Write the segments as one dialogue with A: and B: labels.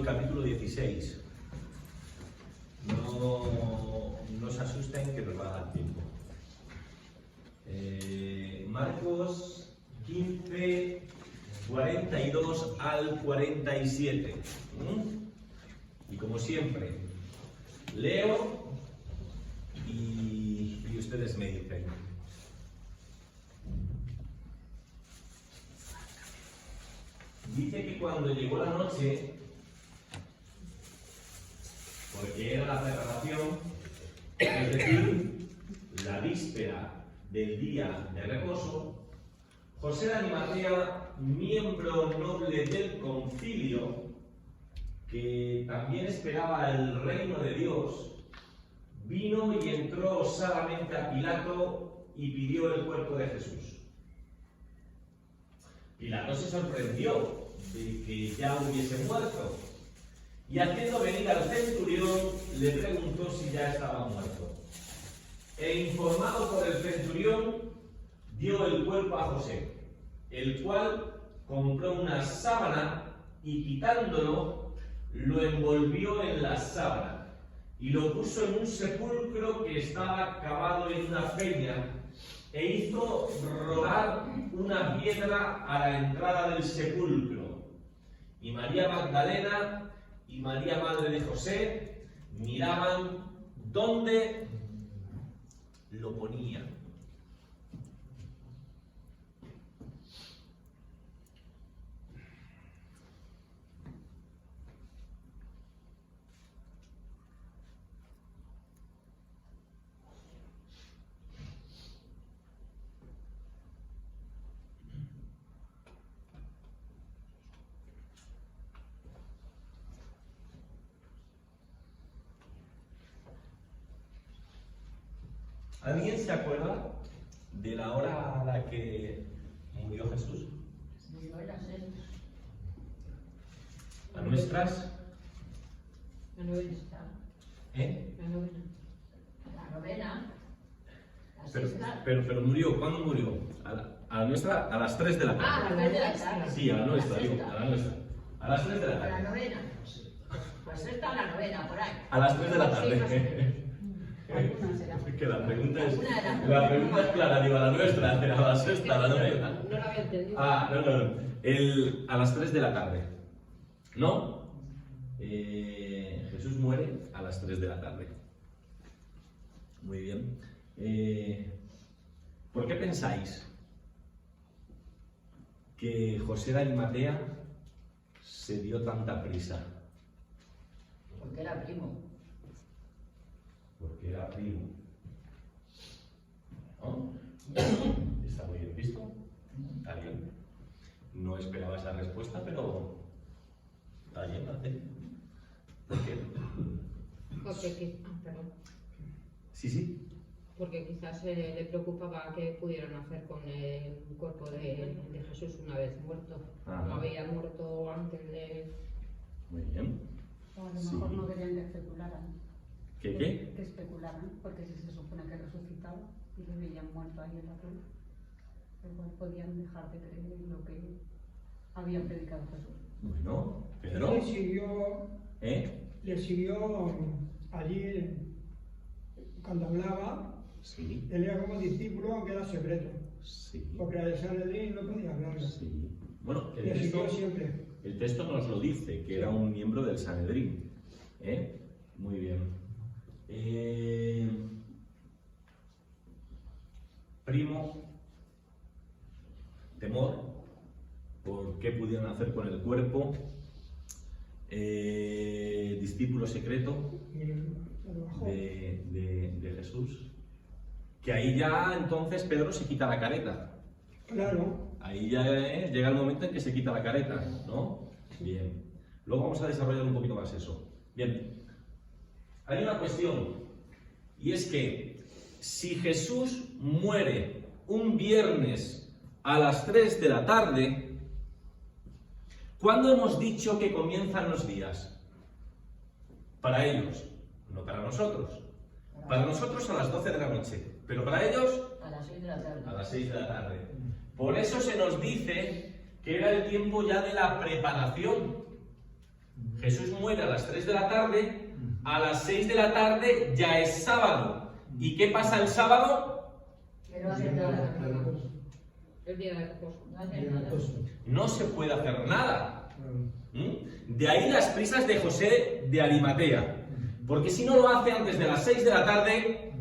A: el capítulo 16. No se asusten que nos va a dar tiempo. Marcos 15, 42 al 47. Y como siempre, leo y ustedes me dicen. Dice que cuando llegó la noche, porque era la preparación, es decir, la víspera del día de reposo, José de Arimatea, miembro noble del concilio, que también esperaba el reino de Dios, vino y entró osadamente a Pilato y pidió el cuerpo de Jesús. Pilato se sorprendió de que ya hubiese muerto, y haciendo venir al centurión, le preguntó si ya estaba muerto. E informado por el centurión, dio el cuerpo a José, el cual compró una sábana y quitándolo, lo envolvió en la sábana y lo puso en un sepulcro que estaba cavado en una peña, e hizo rodar una piedra a la entrada del sepulcro. Y María Magdalena y María, madre de José, miraban dónde lo ponían. ¿Alguien se acuerda de la hora a la que murió Jesús?
B: Murió a las 6.
A: ¿A nuestras?
B: La novena está. La novena. La novena. La sexta.
A: Pero murió, ¿cuándo murió? A la nuestra, a las 3 de la tarde.
B: Ah, a las 3 de la tarde.
A: Sí, a la nuestra, digo, a la nuestra. A las 3 de la
B: A la
A: tarde.
B: novena. Pues está la novena, por ahí.
A: A las 3 de la tarde.
B: Alguna será.
A: Que la pregunta es
B: Alguna era.
A: clara, digo, a la nuestra, a la sexta, a la novena.
B: No lo había entendido.
A: Ah, no. A las 3 de la tarde. ¿No? Jesús muere a las 3 de la tarde. Muy bien. ¿Por qué pensáis que José de Arimatea se dio tanta prisa?
B: Porque era primo.
A: Porque era primo. ¿No? Está muy bien visto. Está bien. No esperaba esa respuesta, pero está bien, ¿vale? ¿Por qué?
C: Perdón.
A: Sí.
C: Porque quizás le preocupaba qué pudieran hacer con el cuerpo de Jesús una vez muerto.
A: Ajá.
C: No había muerto antes de...
A: Muy bien.
D: O a lo mejor
A: Sí.
D: no querían que especularan.
A: ¿Qué?
D: Que especularan, porque si se supone que resucitaba y le veían muerto ahí en la cruz, igual podían dejar de creer en lo que había predicado Jesús.
A: Bueno, Pedro.
E: Le siguió allí cuando hablaba,
A: Sí.
E: él era como discípulo, aunque era secreto,
A: Sí.
E: porque al Sanedrín no podía hablar.
A: Sí. Bueno,
E: Le siguió siempre.
A: el texto nos lo dice, que era un miembro del Sanedrín. Muy bien. Primo, temor, por qué pudieron hacer con el cuerpo, discípulo secreto
E: Y lo bajó.
A: de Jesús, que ahí ya entonces Pedro se quita la careta.
E: Claro,
A: Ahí ya llega el momento en que se quita la careta, ¿no? Bien. Luego vamos a desarrollar un poquito más eso. Bien. Hay una cuestión, y es que si Jesús muere un viernes a las 3 de la tarde, ¿cuándo hemos dicho que comienzan los días? Para ellos, no para nosotros. Para nosotros a las 12 de la noche, pero para ellos
B: A las 6 de la tarde.
A: a las 6 de la tarde. Por eso se nos dice que era el tiempo ya de la preparación. Jesús muere a las 3 de la tarde, a las 6 de la tarde ya es sábado. ¿Y qué pasa el sábado?
B: Que no hace nada.
C: El día de reposo.
B: No hace nada.
A: No se puede hacer nada. De ahí las prisas de José de Arimatea. Porque si no lo hace antes de las 6 de la tarde,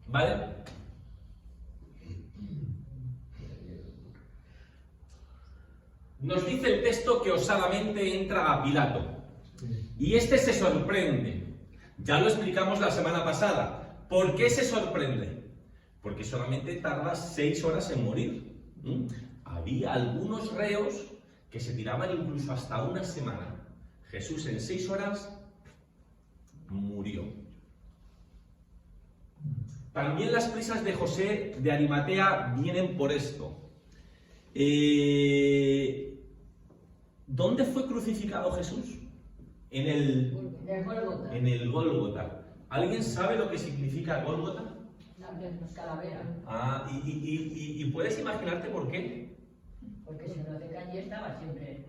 A: ¿vale? Nos dice el texto que osadamente entra a Pilato. Y este se sorprende. Ya lo explicamos la semana pasada. ¿Por qué se sorprende? Porque solamente tarda 6 horas en morir. Había algunos reos que se tiraban incluso hasta una semana. Jesús en 6 horas murió. También las prisas de José de Arimatea vienen por esto. ¿Dónde fue crucificado Jesús? En el Gólgota. ¿Alguien sabe lo que significa Gólgota?
B: Calavera.
A: ¿Y puedes imaginarte por qué?
B: Porque si no de calle estaba siempre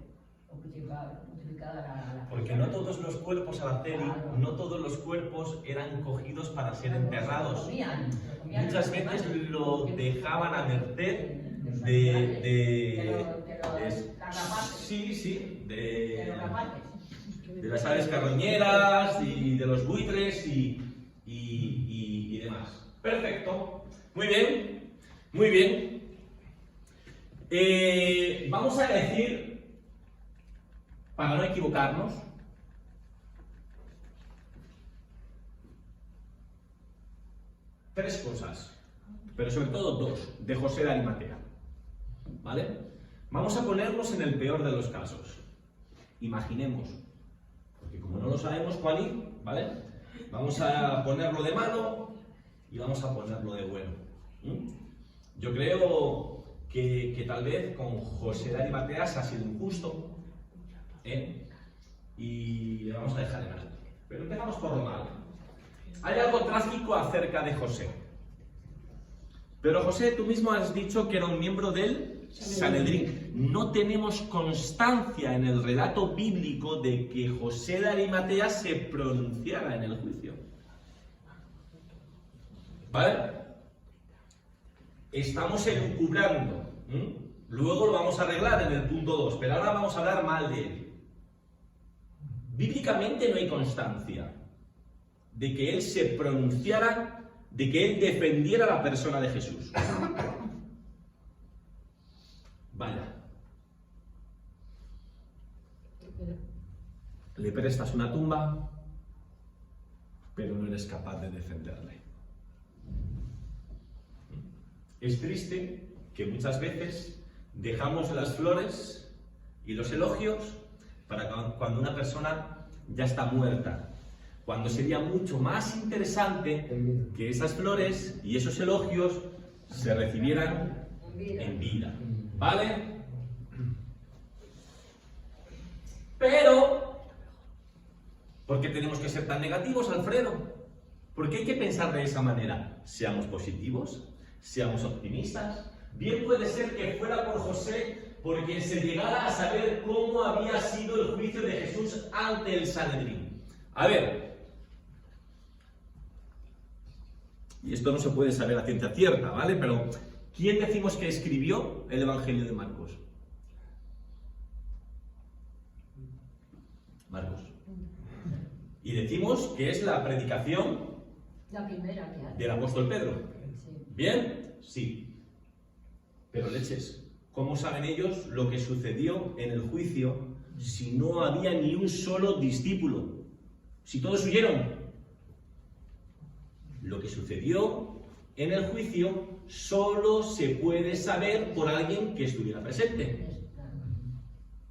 B: crucificada la...
A: Porque no todos los cuerpos, Araceli, no todos los cuerpos eran cogidos para ser enterrados. Muchas veces lo dejaban a merced de las aves carroñeras y de los buitres y demás. Perfecto. Muy bien. Muy bien. Vamos a decir, para no equivocarnos, tres cosas, pero sobre todo dos, de José de Arimatea. ¿Vale? Vamos a ponernos en el peor de los casos. Imaginemos, porque como no lo sabemos, Juaní, ¿vale? Vamos a ponerlo de malo y vamos a ponerlo de bueno. Yo creo que tal vez con José de Arimatea se ha sido injusto, y le vamos a dejar en alto. Pero empezamos por lo malo. Hay algo trágico acerca de José. Pero José, tú mismo has dicho que era un miembro del Sanedrín. No tenemos constancia en el relato bíblico de que José de Arimatea se pronunciara en el juicio. ¿Vale? Estamos elucubrando. Luego lo vamos a arreglar en el punto 2, pero ahora vamos a hablar mal de él. Bíblicamente no hay constancia de que él se pronunciara, de que él defendiera a la persona de Jesús. Vaya. Le prestas una tumba, pero no eres capaz de defenderle. Es triste que muchas veces dejamos las flores y los elogios para cuando una persona ya está muerta. Cuando sería mucho más interesante que esas flores y esos elogios se recibieran en vida. ¿Vale? Pero, ¿por qué tenemos que ser tan negativos, Alfredo? ¿Por qué hay que pensar de esa manera? Seamos positivos, seamos optimistas. Bien puede ser que fuera por José porque se llegara a saber cómo había sido el juicio de Jesús ante el Sanedrín. A ver, y esto no se puede saber a ciencia cierta, ¿vale? Pero, ¿quién decimos que escribió el Evangelio de Marcos? Marcos. Y decimos que es la predicación
B: La primera que hace.
A: del apóstol Pedro.
B: Sí.
A: ¿Bien? Sí. Pero leches, ¿cómo saben ellos lo que sucedió en el juicio si no había ni un solo discípulo? Si todos huyeron. Lo que sucedió en el juicio solo se puede saber por alguien que estuviera presente.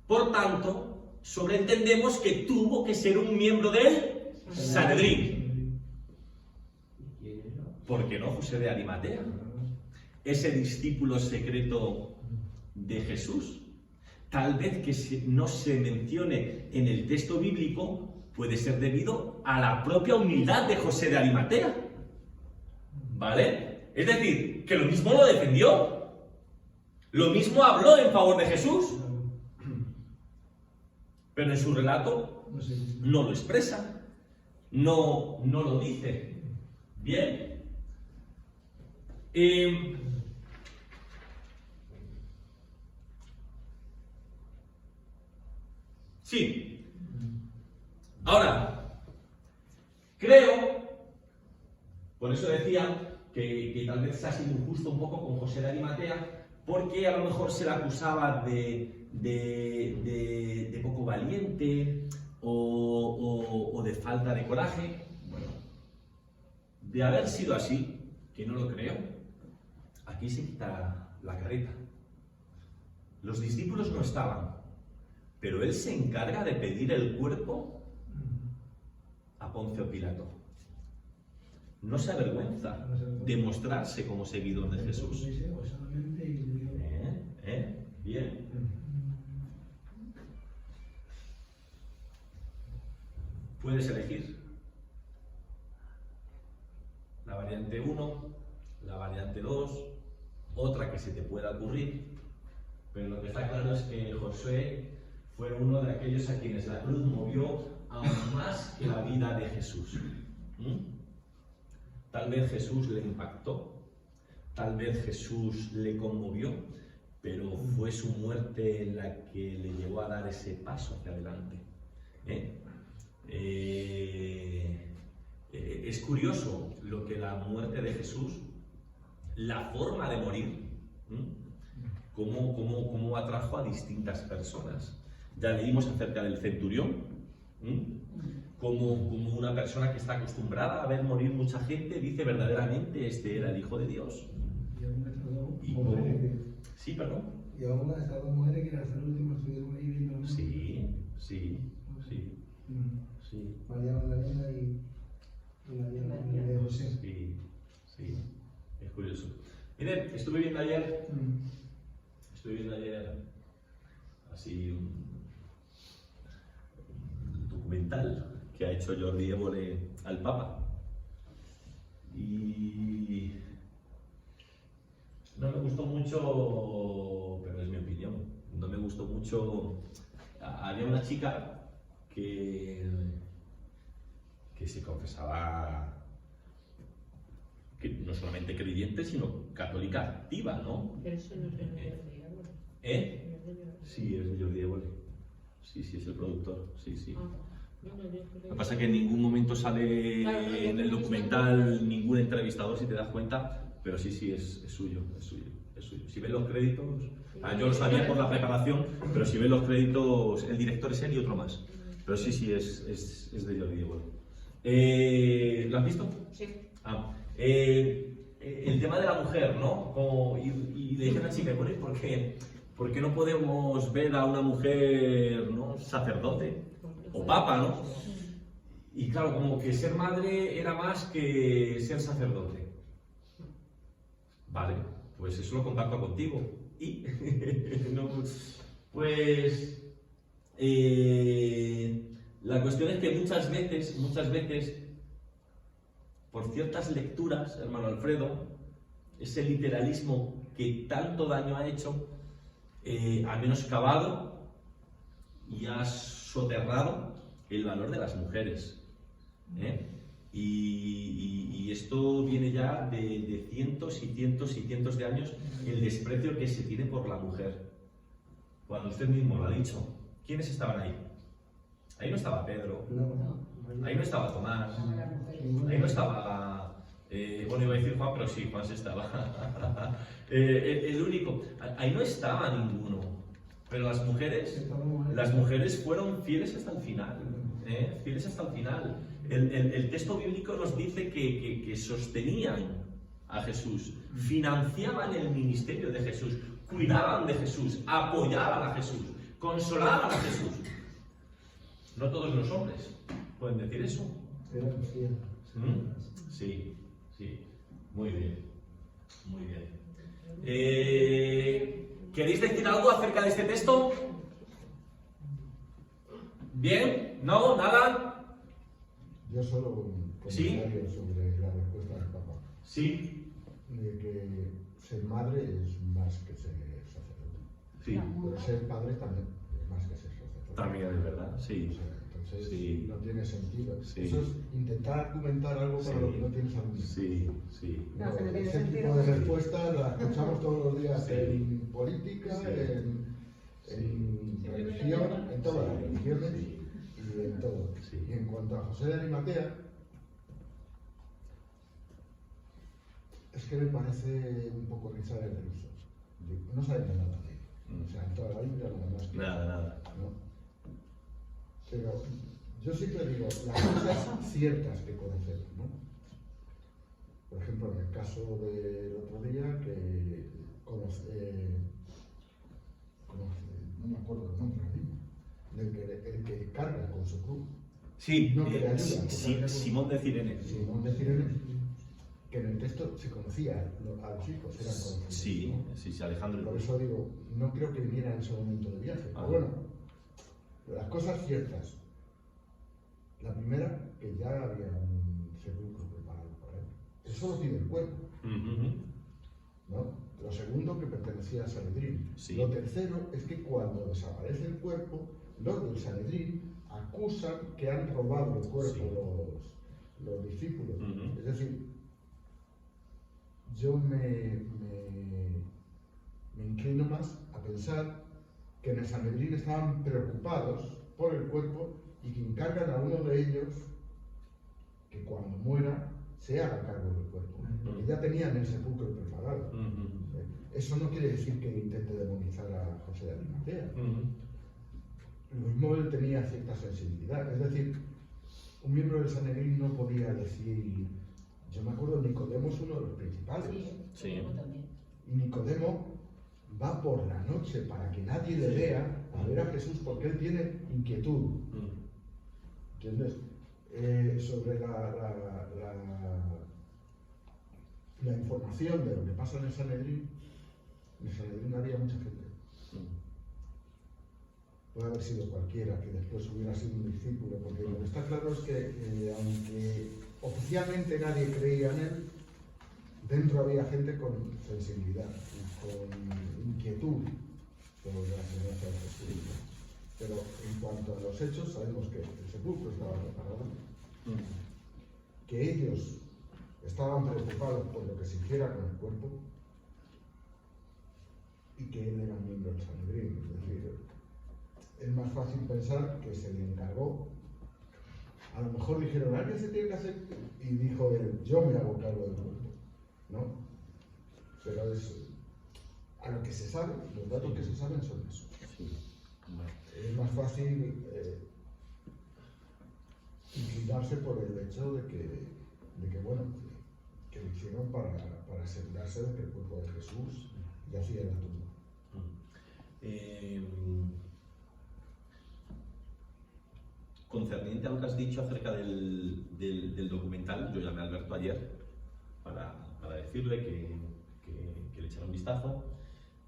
A: Por tanto, sobreentendemos que tuvo que ser un miembro del Sanedrín. ¿Por qué no José de Arimatea? Ese discípulo secreto de Jesús. Tal vez que no se mencione en el texto bíblico puede ser debido a la propia humildad de José de Arimatea. ¿Vale? Es decir, que lo mismo lo defendió. Lo mismo habló en favor de Jesús. pero en su relato
E: No sé.
A: no lo expresa, no lo dice. Bien. Sí. Ahora, creo, por eso decía que tal vez se ha sido injusto un poco con José de Arimatea, porque a lo mejor se le acusaba de poco valiente o de falta de coraje. Bueno, de haber sido así, que no lo creo, aquí se quita la careta. Los discípulos no estaban, pero él se encarga de pedir el cuerpo a Poncio Pilato. No se avergüenza de mostrarse como seguidor de Jesús. Bien. Puedes elegir la variante 1, la variante 2, otra que se te pueda ocurrir, pero lo que está claro es que Josué fue uno de aquellos a quienes la cruz movió aún más que la vida de Jesús. Tal vez Jesús le impactó, tal vez Jesús le conmovió, pero fue su muerte la que le llevó a dar ese paso hacia adelante. Es curioso lo que la muerte de Jesús, la forma de morir, cómo atrajo a distintas personas. Ya leímos acerca del centurión, como una persona que está acostumbrada a ver morir mucha gente, dice verdaderamente este era el Hijo de Dios. Y sí, perdón.
F: Y aún estas dos mujeres que hasta el último estuvieron ahí viendo.
A: Sí.
F: María Magdalena y María de José.
A: Sí, es curioso. Miren, estuve viendo ayer así un documental que ha hecho Jordi Évole al Papa. Y no me gustó mucho, pero es mi opinión, no me gustó mucho. Había una chica que se confesaba que no solamente creyente, sino católica activa, ¿no?
C: Pero eso no es de Jordi Évole.
A: Sí, es de Jordi Évole. Sí, es el productor. Sí.
C: No, yo creo
A: Lo que pasa es que en ningún momento sale en el documental ningún entrevistador, si te das cuenta, pero sí, es suyo. Si ves los créditos, yo lo sabía por la preparación, pero si ves los créditos, el director es él y otro más. Pero sí, es de Jordi Évole. ¿Lo has visto?
C: Sí.
A: El tema de la mujer, ¿no? Y le dije a la chica, bueno, ¿por qué no podemos ver a una mujer, ¿no? Sacerdote o papa, ¿no? Y claro, como que ser madre era más que ser sacerdote. Vale, pues eso lo comparto contigo. Y no, pues la cuestión es que muchas veces, por ciertas lecturas, hermano Alfredo, ese literalismo que tanto daño ha hecho, ha menoscabado y ha soterrado el valor de las mujeres. Y esto viene ya de cientos y cientos de años, el desprecio que se tiene por la mujer. Cuando usted mismo lo ha dicho, ¿quiénes estaban ahí? Ahí no estaba Pedro, ahí no estaba Tomás, ahí no estaba, bueno, iba a decir Juan, pero sí, Juan sí estaba. El único, ahí no estaba ninguno, pero las mujeres fueron fieles hasta el final, fieles hasta el final. El texto bíblico nos dice que sostenían a Jesús, financiaban el ministerio de Jesús, cuidaban de Jesús, apoyaban a Jesús, consolaban a Jesús. No todos los hombres pueden decir eso. Sí. Muy bien. ¿Queréis decir algo acerca de este texto? ¿Bien? ¿No? ¿Nada?
F: Yo solo un comentario sobre la respuesta del Papa.
A: Sí.
F: De que ser madre es más que ser sacerdote.
A: Sí.
F: Pero ser padre también es más que ser sacerdote.
A: También es verdad. Sí.
F: O sea, entonces
A: Sí.
F: no tiene sentido.
A: Sí.
F: Eso es intentar argumentar algo para
A: Sí.
F: lo que no tienes argumento.
A: Sí, sí.
D: No, que no tiene
F: Ese
D: sentido.
F: tipo de respuestas las escuchamos todos los días
A: Sí.
F: en política,
A: Sí.
F: en religión, en todas las religiones y en todo.
A: Sí.
F: Y en cuanto a José de Arimatea, es que me parece un poco rizar el rizo. No sabemos nada de él. O sea, en toda la Biblia nada más que
A: Nada.
F: ¿no? Pero yo siempre digo, las cosas ciertas que conocemos, ¿no? Por ejemplo, en el caso del otro día, que no me acuerdo el nombre ahora mismo, el que carga con su cruz,
A: Sí,
F: No, que le ayuda, que carga con-
A: Simón de Cirene.
F: Simón de Cirene, que en el texto se conocía a los hijos, eran conocidos.
A: Sí,
F: ¿no?
A: sí, Alejandro.
F: Por eso digo, no creo que viniera en ese momento de viaje.
A: Ah.
F: Pero bueno, las cosas ciertas. La primera, que ya había un sepulcro preparado para él. Eso lo tiene el cuerpo,
A: Ujú.
F: ¿no? Lo segundo, que pertenecía a Sanedrín.
A: Sí.
F: Lo tercero es que cuando desaparece el cuerpo, los del Sanedrín acusan que han robado el cuerpo
A: Sí.
F: los discípulos.
A: Ujú.
F: Es decir, yo me inclino más a pensar que en el Sanedrín estaban preocupados por el cuerpo y que encargan a uno de ellos que cuando muera se haga cargo del cuerpo, porque ya tenían el sepulcro preparado.
A: Ujú.
F: Eso no quiere decir que intente demonizar a José de Arimatea.
A: Ujú.
F: Lo mismo él tenía cierta sensibilidad, es decir, un miembro del Sanedrín no podía decir, yo me acuerdo, Nicodemo es uno de los principales.
A: Sí.
B: Yo también.
F: Y Nicodemo va por la noche para que nadie le vea a ver a Jesús porque él tiene inquietud.
A: Ujú.
F: ¿Entiendes? Sobre la información de lo que pasa en el Sanedrín había mucha gente. Puede haber sido cualquiera que después hubiera sido un discípulo, porque lo que está claro es que aunque oficialmente nadie creía en él, dentro había gente con sensibilidad y con inquietud por la enseñanza de Jesús. Pero en cuanto a los hechos, sabemos que el sepulcro estaba preparado, que ellos estaban preocupados por lo que se hiciera con el cuerpo y que él era miembro del Sanedrín. Es decir, es más fácil pensar que se le encargó. A lo mejor dijeron, alguien se tiene que hacer, y dijo él, yo me hago cargo del cuerpo, ¿no? Pero es, a lo que se sabe, los datos que se saben son esos.
A: Sí. Bueno.
F: Es más fácil inclinarse por el hecho de que bueno, que lo hicieron para asegurarse de que el cuerpo de Jesús yacía en la tumba.
A: Concerniente a lo que has dicho acerca del documental, yo llamé a Alberto ayer para decirle que le echara un vistazo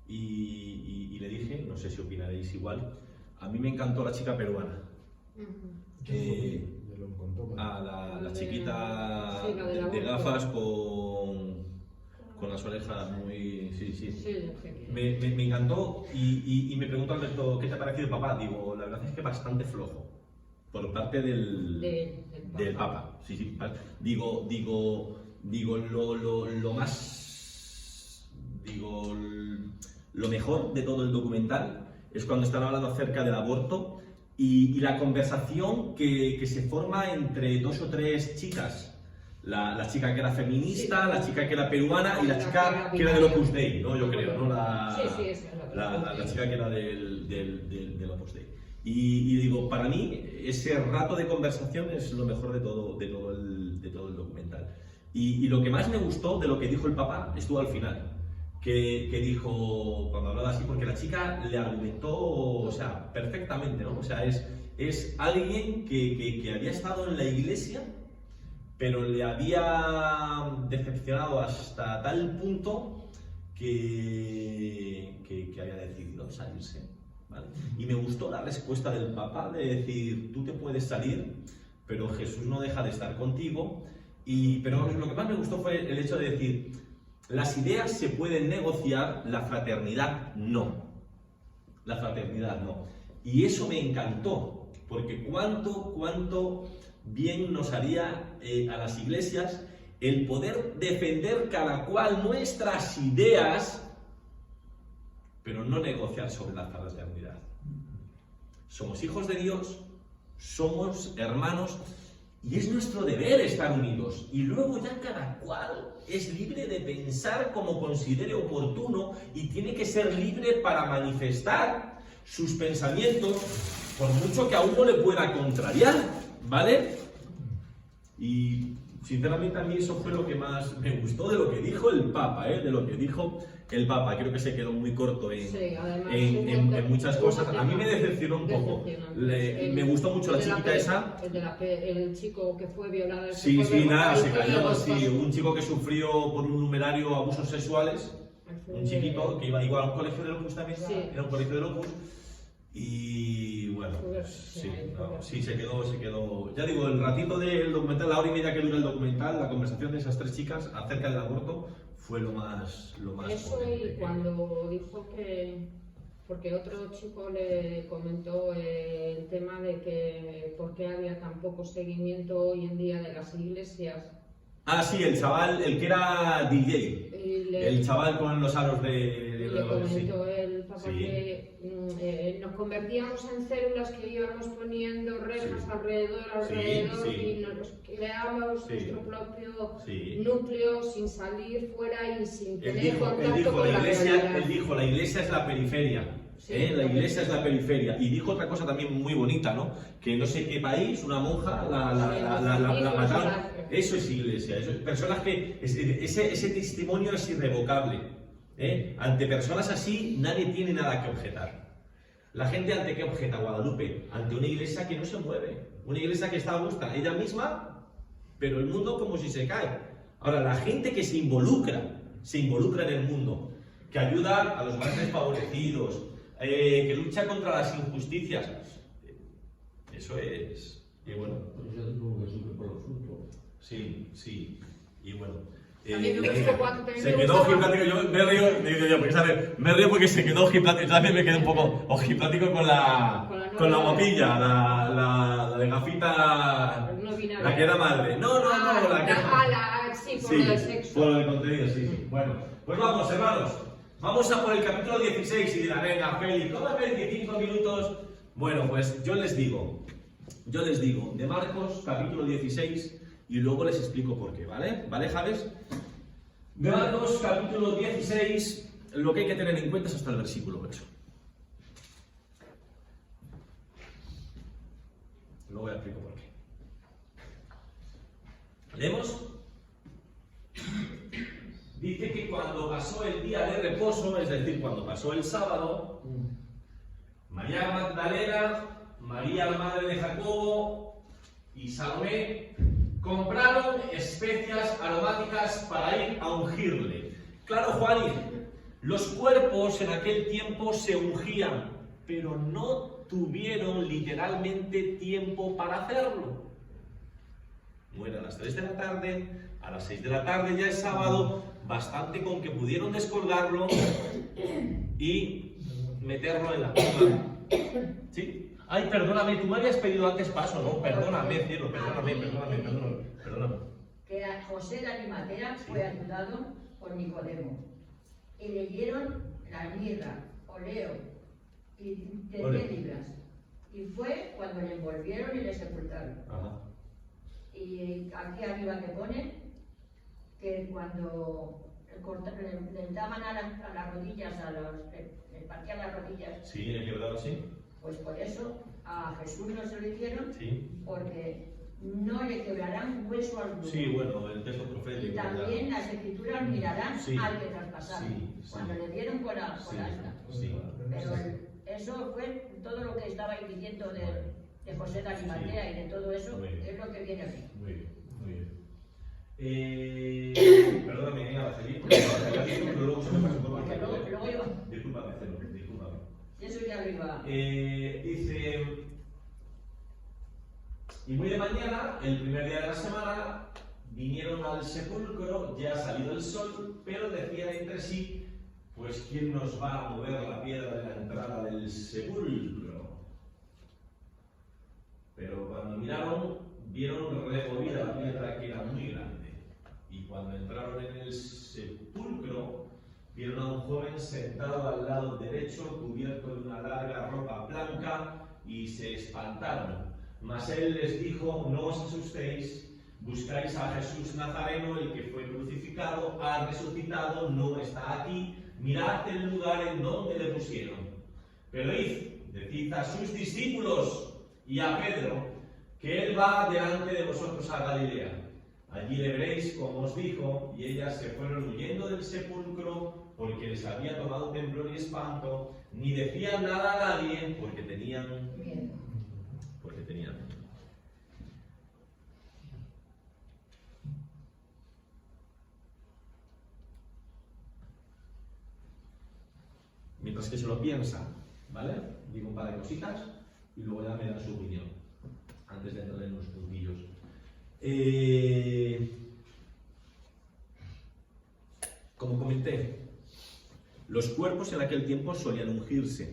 A: y le dije, no sé si opinaréis igual, a mí me encantó la chica peruana.
F: Me lo contó Manuel.
A: La chiquita
C: Sí, la de la
A: de
C: boca.
A: gafas con las orejas muy... Sí.
C: Sí, yo sé que...
A: Me encantó y me preguntó Alberto, ¿qué te ha parecido, papá? Digo, la verdad es que bastante flojo por parte del Papa. Sí. Digo, lo más... Digo, lo mejor de todo el documental es cuando están hablando acerca del aborto y la conversación que se forma entre dos o tres chicas. La chica que era feminista, la chica que era peruana y la chica que era del Opus Dei, ¿no? Yo creo, ¿no?
C: Sí, esa es
A: La chica que era del Opus Dei. Y digo, para mí, ese rato de conversación es lo mejor de todo el documental. Y lo que más me gustó de lo que dijo el Papa estuvo al final. Que dijo, cuando hablaba así, porque la chica le argumentó, o sea, perfectamente, ¿no? O sea, es alguien que había estado en la iglesia, pero le había decepcionado hasta tal punto que había decidido salirse, ¿vale? Y me gustó la respuesta del Papa de decir, tú te puedes salir, pero Jesús no deja de estar contigo. Pero lo que más me gustó fue el hecho de decir, las ideas se pueden negociar, la fraternidad no. La fraternidad no. Y eso me encantó, porque cuánto bien nos haría a las iglesias el poder defender cada cual nuestras ideas, pero no negociar sobre las tablas de unidad. Somos hijos de Dios, somos hermanos, y es nuestro deber estar unidos. Y luego ya cada cual es libre de pensar como considere oportuno y tiene que ser libre para manifestar sus pensamientos, por mucho que a uno le pueda contrariar, ¿vale? Y sinceramente a mí eso fue lo que más me gustó de lo que dijo el Papa, de lo que dijo el Papa. Creo que se quedó muy corto en,
C: Sí, además,
A: en muchas cosas. A mí me decepcionó un poco. Me gustó mucho la chiquita esa.
C: El chico que fue violado.
A: Sí, nada, se cayó. Sí, un chico que sufrió por un numerario abusos sexuales. Un chiquito que iba igual a un colegio de Locus también.
C: Sí.
A: Era un colegio de Locus. Y bueno, sí, se quedó. Ya digo, el ratito del documental, la hora y media que dura el documental, la conversación de esas tres chicas acerca del aborto fue lo más
C: eso,
A: potente.
C: Y cuando dijo que, porque otro chico le comentó el tema de que por qué había tan poco seguimiento hoy en día de las iglesias.
A: Ah, sí, el chaval, el que era DJ, el chaval con los aros de
C: le comentó el Papa
A: Sí.
C: que nos convertíamos en células que íbamos poniendo rejas alrededor
A: Sí.
C: y nos creábamos
A: Sí.
C: nuestro propio
A: Sí.
C: núcleo sin salir fuera y sin
A: Él
C: tener
A: dijo,
C: contacto con
A: la
C: realidad.
A: iglesia es la periferia.
C: Sí,
A: La iglesia es la periferia. Y dijo otra cosa también muy bonita, ¿no? Que no sé qué país, una monja, la mataron. Eso es iglesia. Eso es, personas que. Ese testimonio es irrevocable. Ante personas así, nadie tiene nada que objetar. La gente ante qué objeta, Guadalupe, ante una iglesia que no se mueve. Una iglesia que está a gusto ella misma, pero el mundo como si se cae. Ahora, la gente que se involucra en el mundo, que ayuda a los más desfavorecidos, que lucha contra las injusticias. Eso es. Y bueno. Sí. Y bueno.
C: A mí me gustó cuando también
A: se
C: me
A: quedó
C: gustaba.
A: ojiplático. Yo me río, digo yo, porque ¿sabes? Me río porque se quedó ojiplático. Yo también me quedé un poco ojiplático con la mopilla, la de gafita.
C: No binaria.
A: La que era madre. No, la que.
C: Sí, por lo del sexo.
A: Por el contenido, sí. Bueno, pues vamos, hermanos. Vamos a por el capítulo 16 y dirán, venga, Félix, ¿cómo ves 25 minutos? Bueno, pues yo les digo, de Marcos, capítulo 16, y luego les explico por qué, ¿vale? ¿Vale, Javes? De Marcos, capítulo 16, lo que hay que tener en cuenta es hasta el versículo 8. Luego ya explico por qué. ¿Leemos? Dice que cuando pasó el día de reposo, es decir, cuando pasó el sábado, María Magdalena, María la madre de Jacobo y Salomé compraron especias aromáticas para ir a ungirle. Claro, Juani, los cuerpos en aquel tiempo se ungían, pero no tuvieron literalmente tiempo para hacerlo. No era a las 3 de la tarde, a las 6 de la tarde ya es sábado, bastante con que pudieron descolgarlo y meterlo en la tumba. ¿Sí? Ay, perdóname, tú me habías pedido antes paso, ¿no? Perdóname, cielo, perdóname.
B: Que a José de Arimatea fue ayudado por Nicodemo. Y le dieron la mirra, oleo y de 10 libras. Y fue cuando le envolvieron y le sepultaron.
A: Ajá.
B: Y aquí arriba te pone que cuando le daban a las rodillas, le partían las rodillas.
A: Sí, en el quebrado, sí.
B: Pues por eso a Jesús no se lo hicieron,
A: Sí.
B: porque no le quebrarán hueso alguno.
A: Sí, bueno, el texto profético.
B: Y también
A: ya.
B: las escrituras mirarán
A: Sí.
B: al que traspasaron.
A: Sí.
B: Cuando le dieron con la esta.
A: Sí.
B: Pero eso fue todo lo que estaba diciendo de José de Arimatea y de todo eso,
A: Muy bien.
B: es lo que viene aquí.
A: Muy bien. Perdóname, venga, va a seguir. Pero luego se me pasa por
B: Porque luego yo,
A: Discúlpame.
B: eso ya lo iba.
A: Dice, y muy de mañana, el primer día de la semana, vinieron al sepulcro, ya ha salido el sol, pero decían entre sí, pues ¿quién nos va a mover la piedra de la entrada del sepulcro? vieron removida la piedra, que era muy grande. Y cuando entraron en el sepulcro, vieron a un joven sentado al lado derecho, cubierto de una larga ropa blanca, y se espantaron. Mas él les dijo: no os asustéis, buscáis a Jesús Nazareno, el que fue crucificado, ha resucitado, no está aquí. Mirad el lugar en donde le pusieron. Pero id, decid a sus discípulos y a Pedro que él va delante de vosotros a Galilea. Allí le veréis, como os dijo. Y ellas se fueron huyendo del sepulcro, porque les había tomado temblor y espanto. Ni decían nada a nadie, porque tenían
B: Miedo.
A: miedo. Mientras que se lo piensa, ¿vale? Digo un par de cositas y luego ya me dan su opinión, antes de entrar en los puntillos. Como comenté, los cuerpos en aquel tiempo solían ungirse.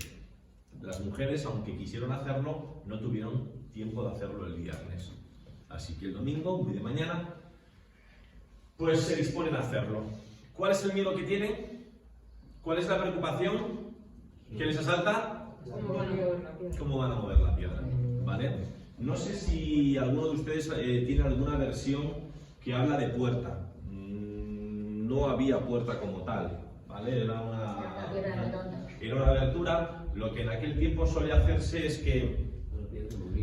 A: Las mujeres, aunque quisieron hacerlo, no tuvieron tiempo de hacerlo el viernes. Así que el domingo, muy de mañana, pues se disponen a hacerlo. ¿Cuál es el miedo que tienen? ¿Cuál es la preocupación que les asalta?
C: ¿Cómo van a mover la piedra?
A: ¿Cómo van a mover la piedra? ¿Vale? No sé si alguno de ustedes tiene alguna versión que habla de puerta. No había puerta como tal, ¿vale? Era una abertura. Lo que en aquel tiempo solía hacerse es que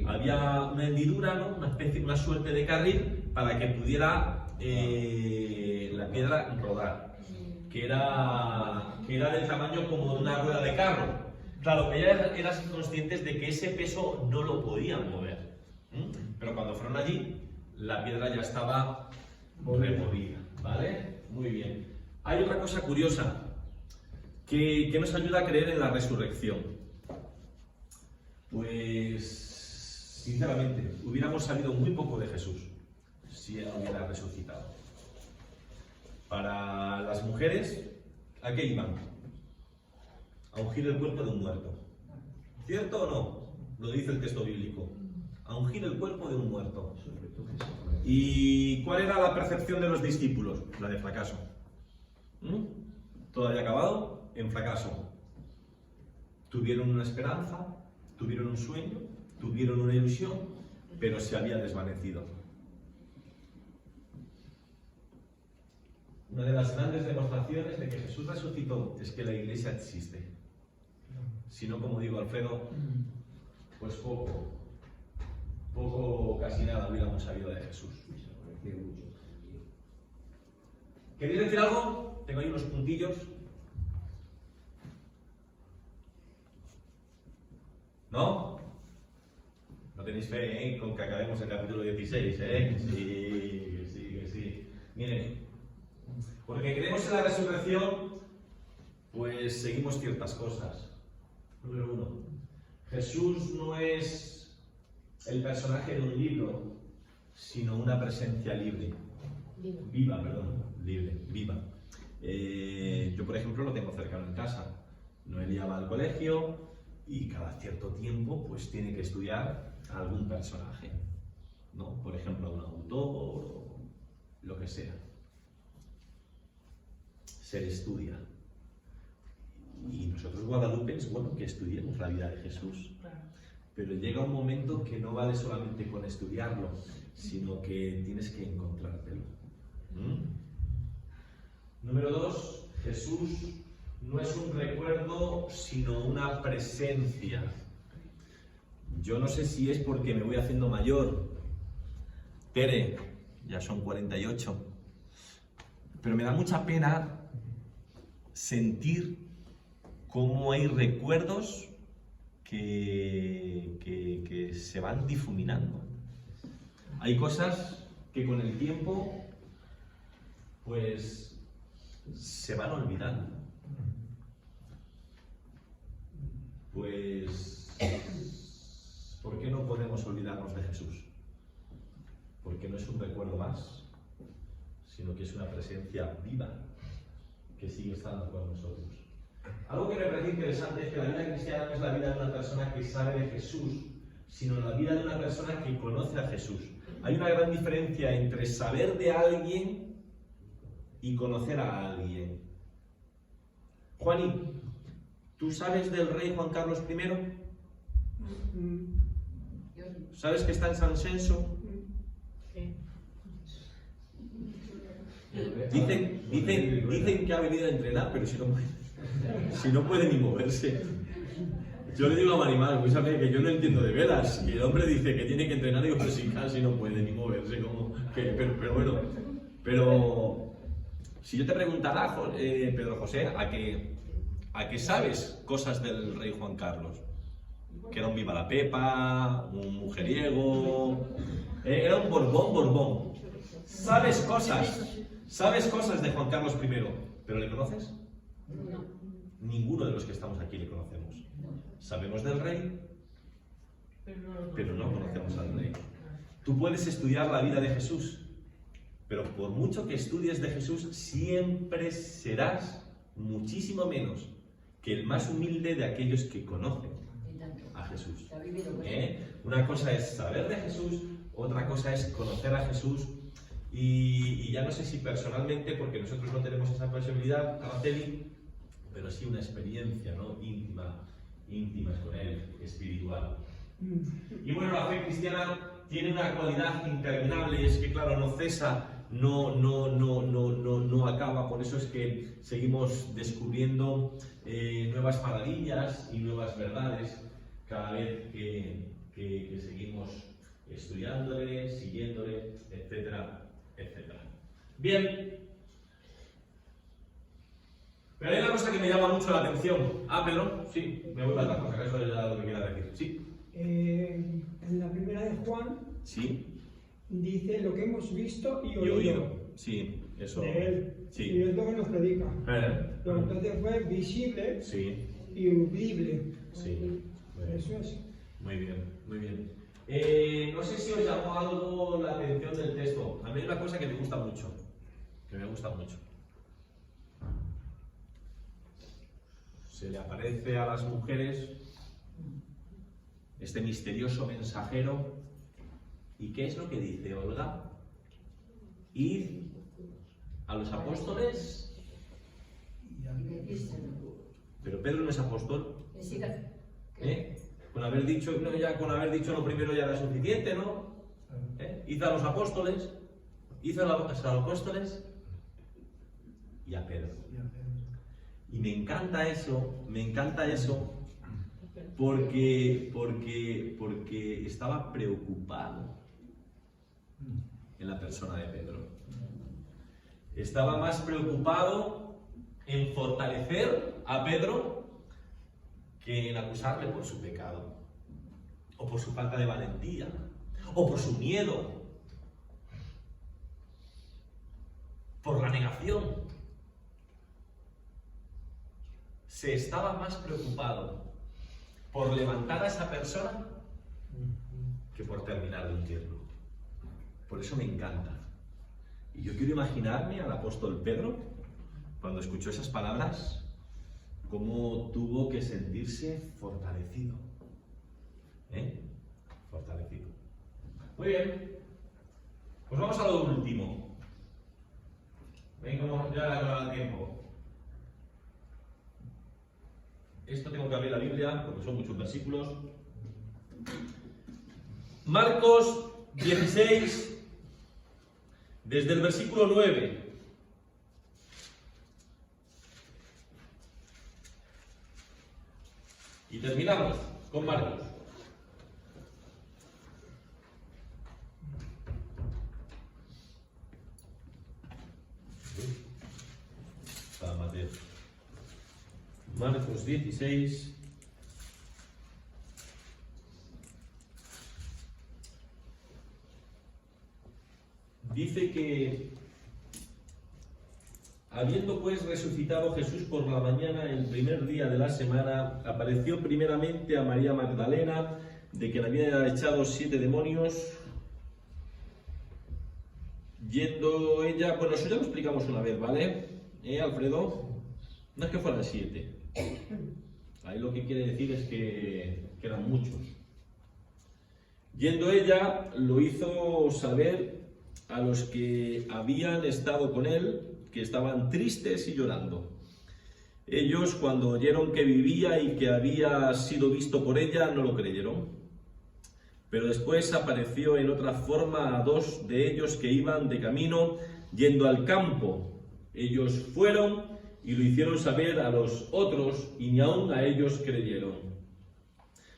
A: había una hendidura, ¿no? Una suerte de carril para que pudiera la piedra rodar, que era del tamaño como de una rueda de carro. Claro, ellas eran conscientes de que ese peso no lo podían mover. Pero cuando fueron allí, la piedra ya estaba removida, ¿vale? Muy bien. Hay otra cosa curiosa que nos ayuda a creer en la resurrección. Pues, sinceramente, hubiéramos sabido muy poco de Jesús si él hubiera resucitado. Para las mujeres, ¿a qué iban? A ungir el cuerpo de un muerto. ¿Cierto o no? Lo dice el texto bíblico. A ungir el cuerpo de un muerto. ¿Y cuál era la percepción de los discípulos? La de fracaso. Todo había acabado en fracaso. Tuvieron una esperanza, tuvieron un sueño, tuvieron una ilusión, pero se había desvanecido. Una de las grandes demostraciones de que Jesús resucitó es que la Iglesia existe. Si no, como digo Alfredo, pues poco, casi nada hubiéramos sabido de Jesús. ¿Queréis decir algo? Tengo ahí unos puntillos. ¿No? No tenéis fe, ¿eh? Con que acabemos el capítulo 16, ¿eh? Que sí. Miren, porque creemos en la resurrección, pues seguimos ciertas cosas. Número 1. Jesús no es el personaje de un libro, sino una presencia libre. Viva. Yo, por ejemplo, lo tengo cercano en casa. Noelia va al colegio y cada cierto tiempo pues tiene que estudiar a algún personaje, ¿no? Por ejemplo, a un autor o lo que sea. Se le estudia. Y nosotros guadalupes, bueno, que estudiemos la vida de Jesús. Pero llega un momento que no vale solamente con estudiarlo, sino que tienes que encontrártelo. Número 2, Jesús no es un recuerdo, sino una presencia. Yo no sé si es porque me voy haciendo mayor. Tere, ya son 48. Pero me da mucha pena sentir cómo hay recuerdos que se van difuminando. Hay cosas que con el tiempo pues se van olvidando. Pues, ¿por qué no podemos olvidarnos de Jesús? Porque no es un recuerdo más, sino que es una presencia viva que sigue estando con nosotros. Algo que me parece interesante es que la vida cristiana no es la vida de una persona que sabe de Jesús, sino la vida de una persona que conoce a Jesús. Hay una gran diferencia entre saber de alguien y conocer a alguien. Juaní, ¿tú sabes del rey Juan Carlos I? ¿Sabes que está en San Censo?
C: Sí.
A: Dicen que ha venido a entrenar, pero si no puede ni moverse. Yo le digo a Marimar, pues sabe que yo no entiendo de velas, y el hombre dice que tiene que entrenar, y digo, pero si casi no puede ni moverse, pero bueno, pero si yo te preguntara, Pedro José, ¿a que sabes cosas del rey Juan Carlos? Que era un viva la pepa, un mujeriego, era un borbón. ¿Sabes cosas de Juan Carlos I, pero le conoces?
C: No.
A: Ninguno de los que estamos aquí le conocemos. Sabemos del rey, pero no conocemos al rey. Tú puedes estudiar la vida de Jesús, pero por mucho que estudies de Jesús, siempre serás muchísimo menos que el más humilde de aquellos que conocen a Jesús. Una cosa es saber de Jesús, otra cosa es conocer a Jesús, y ya no sé si personalmente, porque nosotros no tenemos esa posibilidad, Araceli, pero sí una experiencia, ¿no?, íntima con él, espiritual. Y bueno, la fe cristiana tiene una cualidad interminable, y es que claro, no cesa, no acaba. Por eso es que seguimos descubriendo nuevas maravillas y nuevas verdades cada vez que seguimos estudiándole, siguiéndole, etcétera, etcétera. Bien. Pero hay una cosa que me llama mucho la atención. Pedro, sí, me voy para atrás, porque eso es ya lo que quiera decir. Sí.
E: En la primera de Juan,
A: Sí.
E: dice lo que hemos visto y
A: Y
E: oído
A: oído. Sí, eso.
E: de él.
A: Sí.
E: Y es lo que nos predica. Pero
A: Eh.
E: entonces fue visible
A: Sí.
E: y audible.
A: Sí. Muy bien.
E: Eso es.
A: Muy bien, muy bien. No sé si os llamó algo la atención del texto. A mí hay una cosa que me gusta mucho. Se le aparece a las mujeres este misterioso mensajero. ¿Y qué es lo que dice Olga? Id a los apóstoles. Pero Pedro no es apóstol. Con haber dicho lo primero ya era suficiente, ¿no? Id a los apóstoles. Id a los apóstoles y a Pedro. Y me encanta eso, porque estaba preocupado en la persona de Pedro. Estaba más preocupado en fortalecer a Pedro que en acusarle por su pecado, o por su falta de valentía, o por su miedo, por la negación. Se estaba más preocupado por levantar a esa persona que por terminar de hundirlo. Por eso me encanta. Y yo quiero imaginarme al apóstol Pedro, cuando escuchó esas palabras, cómo tuvo que sentirse fortalecido. Fortalecido. Muy bien. Pues vamos a lo último. ¿Ven cómo ya le acaba el tiempo? Esto tengo que abrir la Biblia porque son muchos versículos. Marcos 16, desde el versículo 9. Y terminamos con Marcos. Mateo. Marcos 16. Dice que, habiendo pues resucitado Jesús por la mañana, el primer día de la semana, apareció primeramente a María Magdalena, de quien había echado 7 demonios. Yendo ella, bueno, eso ya lo explicamos una vez, ¿vale? Alfredo, no es que fueran 7. Ahí lo que quiere decir es que eran muchos.
G: Yendo ella, lo hizo saber a los que habían estado con él, que estaban tristes y llorando. Ellos, cuando oyeron que vivía y que había sido visto por ella, no lo creyeron. Pero después apareció en otra forma a 2 de ellos que iban de camino yendo al campo. Ellos fueron y lo hicieron saber a los otros y ni aun a ellos creyeron.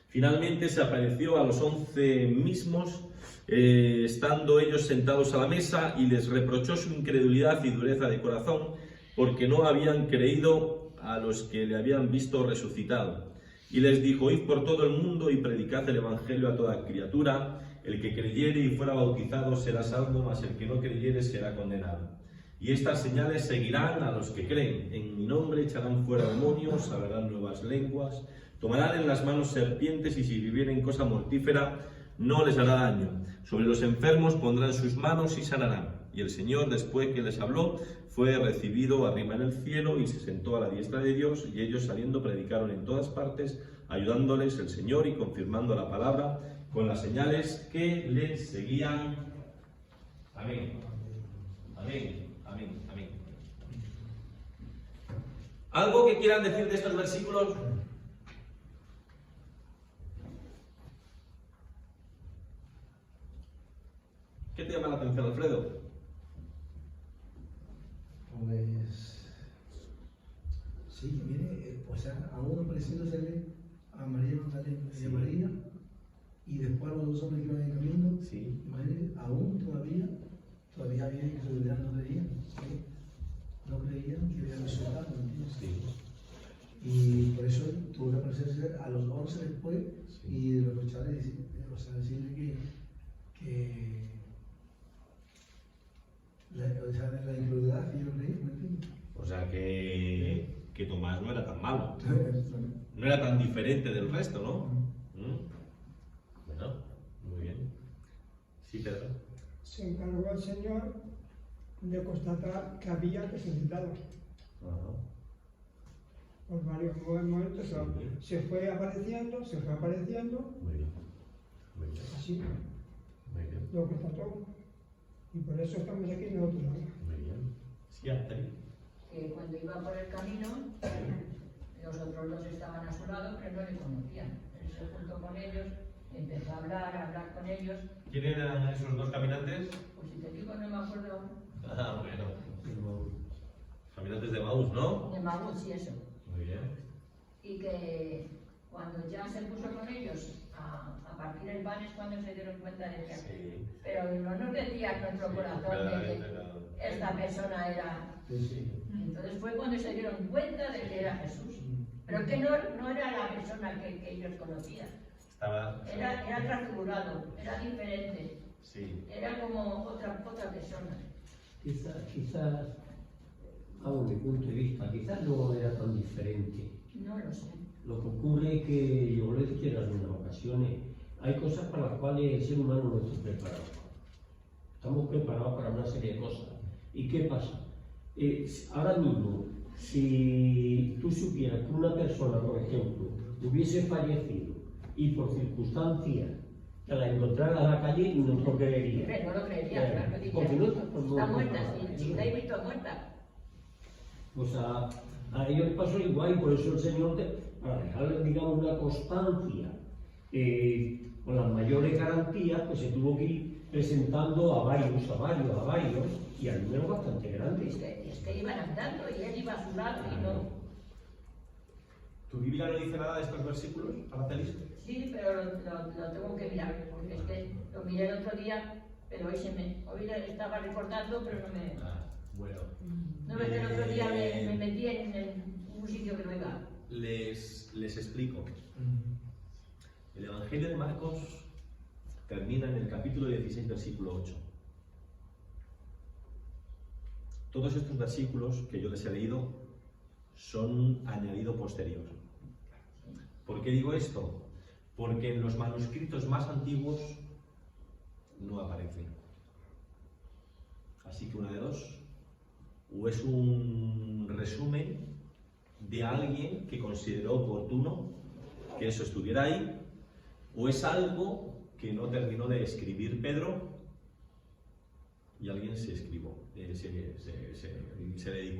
G: Finalmente se apareció a los 11 mismos, estando ellos sentados a la mesa, y les reprochó su incredulidad y dureza de corazón, porque no habían creído a los que le habían visto resucitado. Y les dijo: id por todo el mundo y predicad el evangelio a toda criatura. El que creyere y fuera bautizado será salvo, mas el que no creyere será condenado. Y estas señales seguirán a los que creen. En mi nombre echarán fuera demonios, hablarán nuevas lenguas, tomarán en las manos serpientes, y si vivieren cosa mortífera no les hará daño. Sobre los enfermos pondrán sus manos y sanarán. Y el Señor, después que les habló, fue recibido arriba en el cielo y se sentó a la diestra de Dios. Y ellos, saliendo, predicaron en todas partes, ayudándoles el Señor y confirmando la palabra con las señales que les seguían. Amén. Amén. Amén. Amén. ¿Algo que quieran decir de estos versículos? ¿Qué te llama la atención, Alfredo?
H: Pues sí, mire, o sea, a uno pareciéndosele a María Magdalena,
G: Sí.
H: María, y después a los 2 hombres que iban en camino,
G: Sí.
H: imagínate, aún todavía había que se no creían, ¿sí? No creían que había resultado, ¿entiendes?
G: Sí.
H: Y por eso tuvo que aparecerse a los 11 después
G: Sí.
H: y reprocharle, o sea, decirle que la incredulidad que yo creí, ¿me entiendes?
G: O sea que Tomás no era tan malo, no era tan diferente del resto, ¿no? Bueno, muy bien. Sí, Pedro.
E: Se encargó el Señor de constatar que había resucitado.
G: Ajá.
E: Por varios momentos
G: Sí.
E: se fue apareciendo,
G: Muy bien. Muy bien.
E: así
G: Muy bien.
E: lo constató. Y por eso estamos aquí nosotros ahora.
G: Muy bien. Sí, Antari.
B: Que cuando iba por el camino, los otros 2 estaban a su lado, pero no le conocían. Él se juntó con ellos, empezó a hablar con ellos.
G: ¿Quién eran esos 2 caminantes?
B: Pues si te digo, no me acuerdo aún.
G: Ah, bueno. Caminantes de Maús, ¿no?
B: De Maús y eso.
G: Muy bien.
B: Y que cuando ya se puso con ellos a partir el pan es cuando se dieron cuenta de que...
G: Sí.
B: Pero no nos decía en nuestro corazón de que esta persona era...
H: Sí.
B: Entonces fue cuando se dieron cuenta de que era Jesús. Pero que no era la persona que ellos conocían. Era transfigurado, era diferente.
G: Sí.
B: Era como otra persona.
I: Quizás, bajo mi punto de vista, quizás no era tan diferente.
B: No lo sé.
I: Lo que ocurre es que, yo lo he dicho en algunas ocasiones, hay cosas para las cuales el ser humano no está preparado. Estamos preparados para una serie de cosas. ¿Y qué pasa? Ahora mismo, si tú supieras que una persona, por ejemplo, hubiese fallecido y por circunstancias que la encontrara en la calle, no te lo creería.
B: Hombre, no lo creería, claro, que
I: Porque no
B: diría,
I: está
B: está muerta, si la he visto muerta.
I: Pues a ellos pasó igual, y por eso el Señor, para dejarles, digamos, una constancia con las mayores garantías, pues se tuvo que ir presentando a varios, y al número bastante grande.
B: Es que iban andando y él iba a su lado y no...
G: ¿Tu Biblia no dice nada de estos versículos, Aracelis?
B: Sí, pero lo tengo que mirar, porque es que lo miré el otro día, pero hoy estaba recordando, pero no me...
G: Bueno.
B: No ves que el otro día me metí en un sitio que no iba.
G: Les explico. El Evangelio de Marcos termina en el capítulo 16, versículo 8. Todos estos versículos que yo les he leído son añadido posterior. ¿Por qué digo esto? Porque en los manuscritos más antiguos no aparece. Así que una de dos. O es un resumen de alguien que consideró oportuno que eso estuviera ahí, o es algo que no terminó de escribir Pedro y alguien se dedicó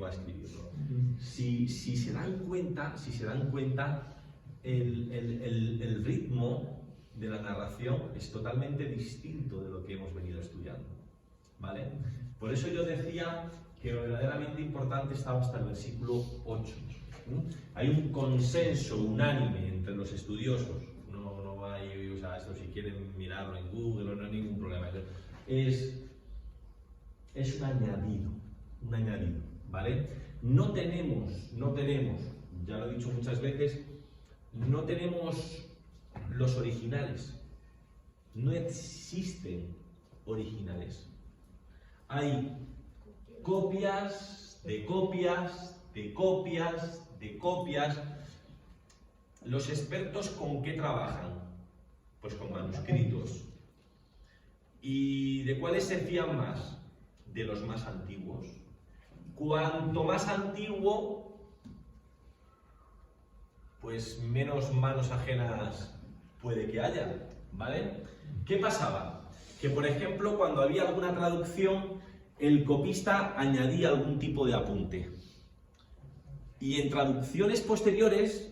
G: a escribirlo. Si se dan cuenta, el ritmo de la narración es totalmente distinto de lo que hemos venido estudiando, ¿vale? Por eso yo decía que lo verdaderamente importante estaba hasta el versículo 8. Hay un consenso unánime entre los estudiosos. No hay, o sea, esto si quieren mirarlo en Google, no hay ningún problema. Es un añadido, ¿vale? No tenemos, ya lo he dicho muchas veces, no tenemos los originales. No existen originales. Hay copias de copias de copias de copias. ¿Los expertos con qué trabajan? Pues con manuscritos. ¿Y de cuáles se fían más? De los más antiguos. Cuanto más antiguo, pues menos manos ajenas puede que haya, ¿vale? ¿Qué pasaba? Que, por ejemplo, cuando había alguna traducción, el copista añadía algún tipo de apunte. Y en traducciones posteriores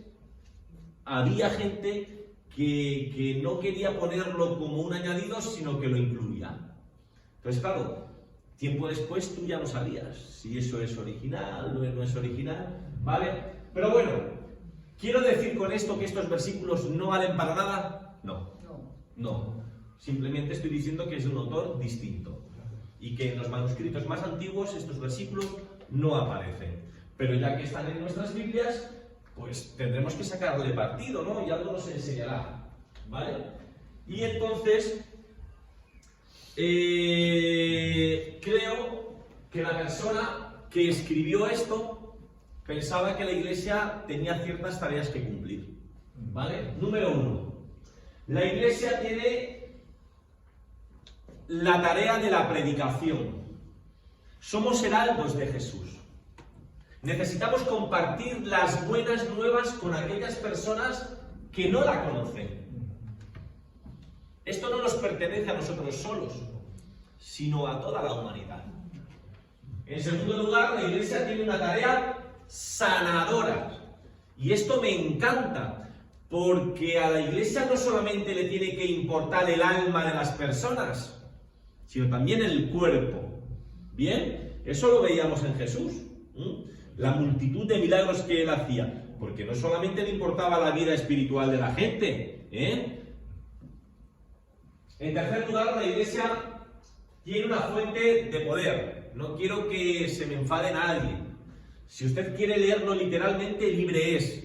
G: había gente que no quería ponerlo como un añadido, sino que lo incluía. Entonces, claro, tiempo después tú ya no sabías si eso es original o no es original, ¿vale? Pero bueno, ¿quiero decir con esto que estos versículos no valen para nada? No. Simplemente estoy diciendo que es de un autor distinto y que en los manuscritos más antiguos estos versículos no aparecen. Pero ya que están en nuestras Biblias, pues tendremos que sacarle partido, ¿no? Y algo nos enseñará, ¿vale? Y entonces, creo que la persona que escribió esto pensaba que la Iglesia tenía ciertas tareas que cumplir, ¿vale? Número 1. La Iglesia tiene la tarea de la predicación. Somos heraldos de Jesús. Necesitamos compartir las buenas nuevas con aquellas personas que no la conocen. Esto no nos pertenece a nosotros solos, sino a toda la humanidad. En segundo lugar, la Iglesia tiene una tarea sanadora. Y esto me encanta, porque a la Iglesia no solamente le tiene que importar el alma de las personas, sino también el cuerpo. ¿Bien? Eso lo veíamos en Jesús. La multitud de milagros que él hacía, porque no solamente le importaba la vida espiritual de la gente, En tercer lugar, la Iglesia tiene una fuente de poder. No quiero que se me enfade nadie. Si usted quiere leerlo literalmente, libre es.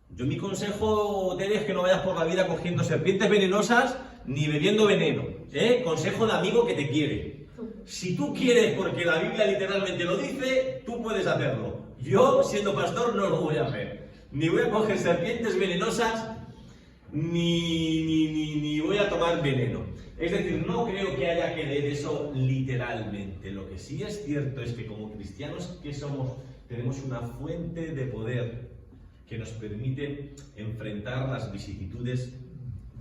G: Yo mi consejo, Tere, es que no vayas por la vida cogiendo serpientes venenosas ni bebiendo veneno. Consejo de amigo que te quiere. Si tú quieres, porque la Biblia literalmente lo dice, tú puedes hacerlo. Yo, siendo pastor, no lo voy a hacer. Ni voy a coger serpientes venenosas, ni voy a tomar veneno. Es decir, no creo que haya que leer eso literalmente. Lo que sí es cierto es que como cristianos que somos, tenemos una fuente de poder que nos permite enfrentar las vicisitudes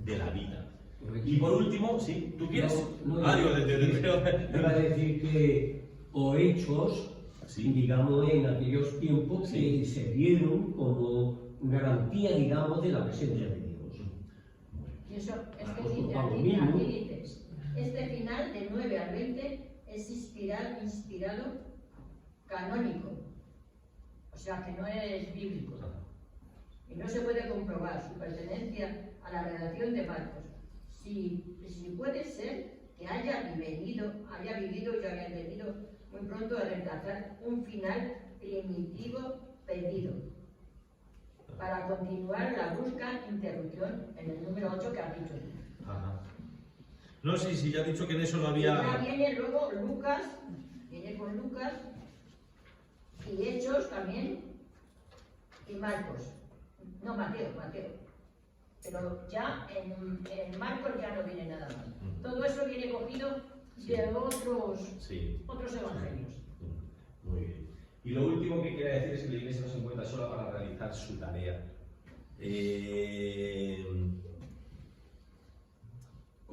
G: de la vida. Y por último, ¿sí? ¿Tú quieres?
I: Iba a decir que, o hechos, digamos, en aquellos tiempos que se dieron como garantía, digamos, de la presencia de Dios.
B: Y eso es que dice aquí dices, este final de 9 al 20 es inspirado canónico, o sea que no es bíblico. Y no se puede comprobar su pertenencia a la redacción de Marcos. Si puede ser que haya vivido muy pronto a reemplazar un final primitivo pedido para continuar la brusca interrupción en el número 8 que has dicho.
G: Ajá. No, sí, ya he dicho que en eso no había...
B: Ya viene luego Lucas, viene con Lucas y Hechos también y Marcos. No, Mateo. Pero ya en Marcos ya no viene nada más. Todo eso viene cogido de otros evangelios.
G: Muy bien. Y lo último que quería decir es que la Iglesia no se encuentra sola para realizar su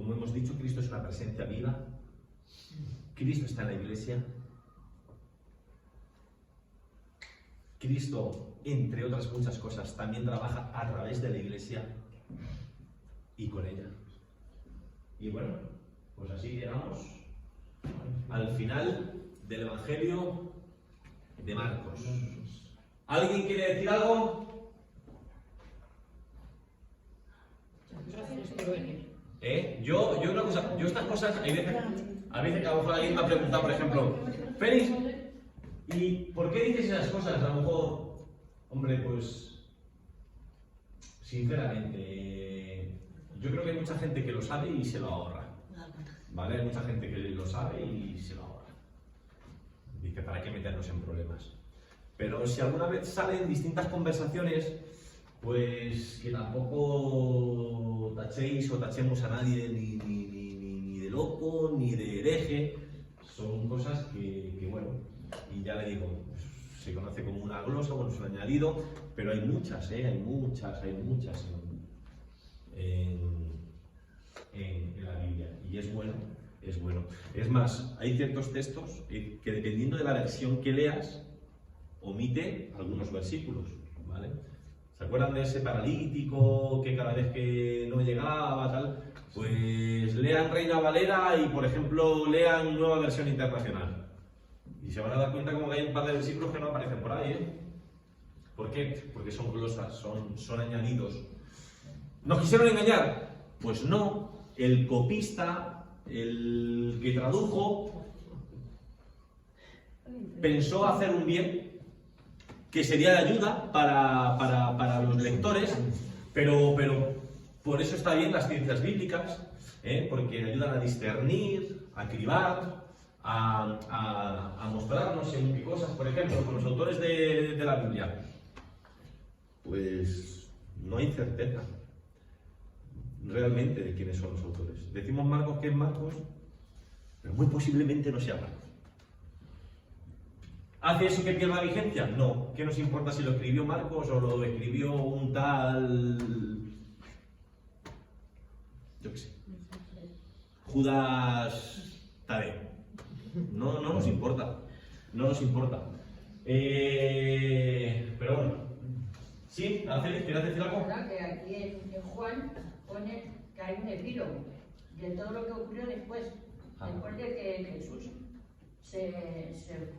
A: Como hemos dicho, Cristo es una presencia viva. Cristo está en la iglesia. Cristo, entre otras muchas cosas, también trabaja a través de la iglesia y con ella. Y bueno, pues así llegamos al final del Evangelio de Marcos. ¿Alguien quiere decir algo?
C: Gracias por venir.
A: Yo una cosa, yo estas cosas, a veces que a lo mejor alguien me ha preguntado, por ejemplo, Félix, ¿y por qué dices esas cosas? A lo mejor, hombre, pues, sinceramente, yo creo que hay mucha gente que lo sabe y se lo ahorra. ¿Vale? Hay mucha gente que lo sabe y se lo ahorra. Dice, ¿para qué meternos en problemas? Pero si alguna vez salen distintas conversaciones, pues que tampoco tachéis o tachemos a nadie ni de loco, ni de hereje. Son cosas que bueno, y ya le digo, pues, se conoce como una glosa, bueno, es un añadido, pero hay muchas en la Biblia, y es bueno. Es más, hay ciertos textos que dependiendo de la versión que leas, omite algunos versículos, ¿vale? ¿Se acuerdan de ese paralítico que cada vez que no llegaba, tal? Pues lean Reina Valera y, por ejemplo, lean Nueva Versión Internacional. Y se van a dar cuenta como que hay un par de versículos que no aparecen por ahí, ¿eh? ¿Por qué? Porque son glosas, son añadidos. ¿Nos quisieron engañar? Pues no. El copista, el que tradujo, pensó hacer un bien que sería de ayuda para los lectores, pero por eso está bien las ciencias bíblicas, porque ayudan a discernir, a cribar, a mostrarnos según qué cosas. Por ejemplo, con los autores de la Biblia, pues no hay certeza realmente de quiénes son los autores. Decimos Marcos que es Marcos, pero muy posiblemente no sea Marcos. ¿Hace eso que pierda vigencia? No. ¿Qué nos importa si lo escribió Marcos o lo escribió un tal... yo qué sé, Judas Tadeo? No nos importa. No nos importa. Pero bueno. ¿Sí? Araceli, ¿quieres decir algo?
B: Ahora que aquí en Juan pone que hay un epílogo de todo lo que ocurrió después. Después de que Jesús se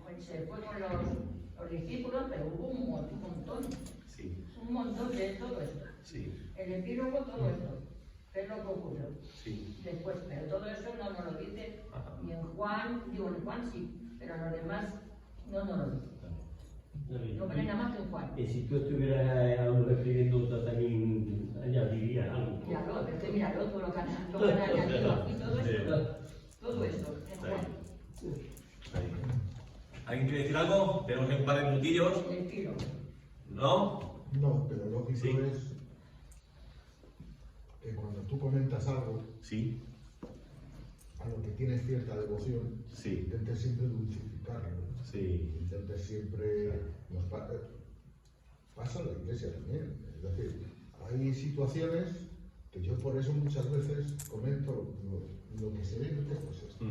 B: fue con los discípulos, pero hubo un montón.
A: Sí.
B: Un montón de todo esto.
A: Sí.
B: El epílogo, todo esto. ¿Qué es lo que ocurrió?
A: Sí.
B: Después, pero todo eso no nos lo dice ni en Juan, digo en Juan sí, pero los demás no nos lo dice. No pone nada más que en Juan.
I: Y si tú estuvieras escribiendo también añadiría algo.
B: Míralo, pero es que míralo, todo lo que han añadido aquí, todo esto. Todo esto, en Juan.
A: ¿Alguien quiere decir algo? Tenemos un par de minutillos.
B: El epílogo.
A: ¿No?
F: No, pero lógico
A: Sí.
F: es que cuando tú comentas algo
A: Sí.
F: a lo que tienes cierta devoción,
A: Sí.
F: intentes siempre dulcificarlo.
A: Sí.
F: Intentes siempre... pasa en la iglesia también. Es decir, hay situaciones que yo por eso muchas veces comento lo que se ve en pues esto.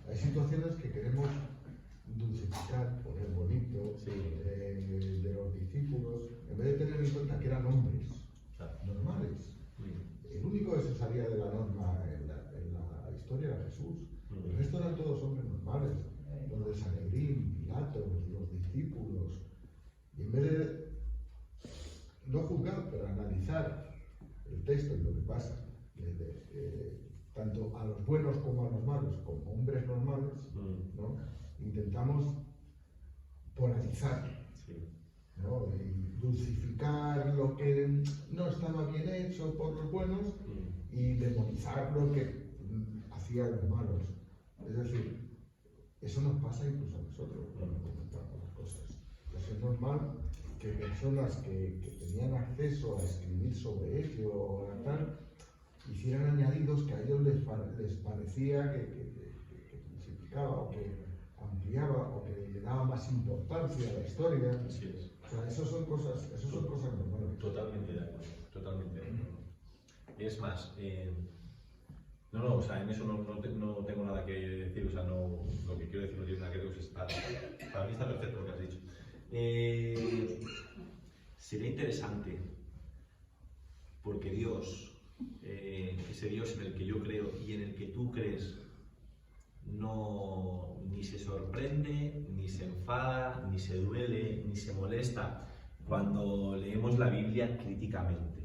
F: Hay situaciones que queremos dulcificar, poner bonito,
A: Sí.
F: de los discípulos, en vez de tener en cuenta que eran hombres normales. El único que se salía de la norma en la historia era Jesús. El resto eran todos hombres normales. Los de Sanedrín, Pilatos, los discípulos. Y en vez de no juzgar, pero analizar el texto y lo que pasa, tanto a los buenos como a los malos, como hombres normales, ¿no? Intentamos polarizar, ¿no? Y dulcificar lo que no estaba bien hecho por los buenos y demonizar lo que hacían los malos. Es decir, eso nos pasa incluso a nosotros cuando comentamos las cosas. Entonces es normal que personas que tenían acceso a escribir sobre ello o a tal, hicieran añadidos que a ellos les parecía que dulcificaba o que ampliaba o que le daba más importancia a la historia.
A: Así es.
F: O sea, eso son cosas normales.
A: Totalmente de acuerdo. Totalmente de acuerdo. Es más,
G: No, o sea, en eso no tengo nada que decir, o sea, no, lo que quiero decir no tiene nada que ver, para mí está perfecto lo que has dicho. Sería interesante, porque Dios, ese Dios en el que yo creo y en el que tú crees, no ni se sorprende, ni se enfada, ni se duele, ni se molesta cuando leemos la Biblia críticamente,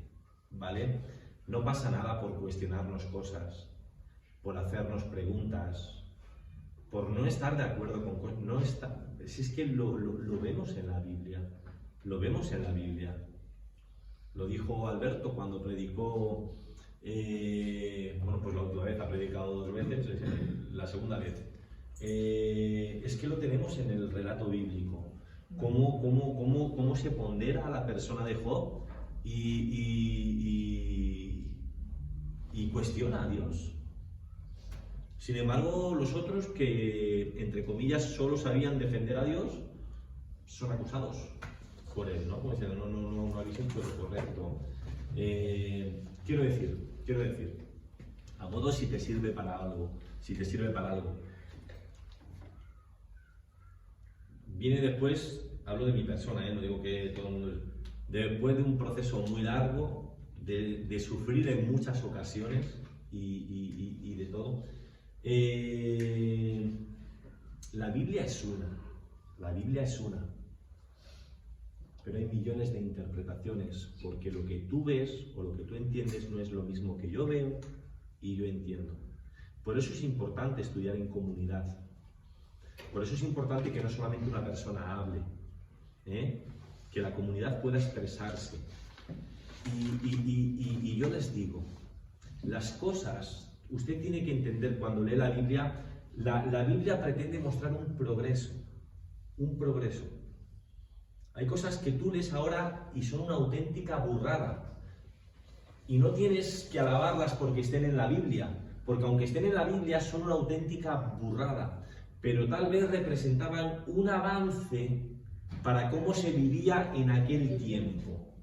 G: ¿vale? No pasa nada por cuestionarnos cosas, por hacernos preguntas, por no estar de acuerdo con cosas. No está, si es que lo vemos en la Biblia, lo vemos en la Biblia. Lo dijo Alberto cuando predicó, bueno, pues la última vez ha predicado 2 veces, la segunda vez. Es que lo tenemos en el relato bíblico. Cómo se pondera a la persona de Job y cuestiona a Dios. Sin embargo, los otros que, entre comillas, solo sabían defender a Dios, son acusados por él, ¿no? Pues no habéis hecho lo correcto. Quiero decir, a modo si te sirve para algo, viene después, hablo de mi persona, no digo que todo el mundo, después de un proceso muy largo, de sufrir en muchas ocasiones y de todo, la Biblia es una, pero hay millones de interpretaciones, porque lo que tú ves o lo que tú entiendes no es lo mismo que yo veo y yo entiendo. Por eso es importante estudiar en comunidad. Por eso es importante que no solamente una persona hable, que la comunidad pueda expresarse. Y yo les digo, las cosas, usted tiene que entender cuando lee la Biblia, la Biblia pretende mostrar un progreso. Hay cosas que tú lees ahora y son una auténtica burrada. Y no tienes que alabarlas porque estén en la Biblia, porque aunque estén en la Biblia son una auténtica burrada. Pero tal vez representaban un avance para cómo se vivía en aquel tiempo,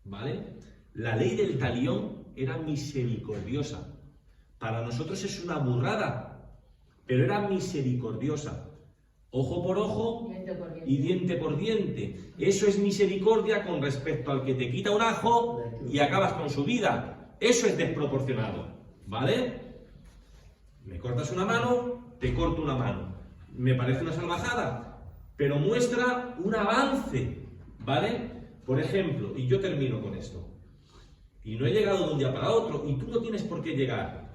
G: ¿vale? La ley del talión era misericordiosa. Para nosotros es una burrada, pero era misericordiosa. Ojo por ojo y diente por diente. Eso es misericordia con respecto al que te quita un ajo y acabas con su vida. Eso es desproporcionado, ¿vale? Me cortas una mano, te corto una mano. Me parece una salvajada, pero muestra un avance, ¿vale? Por ejemplo, y yo termino con esto, y no he llegado de un día para otro, y tú no tienes por qué llegar,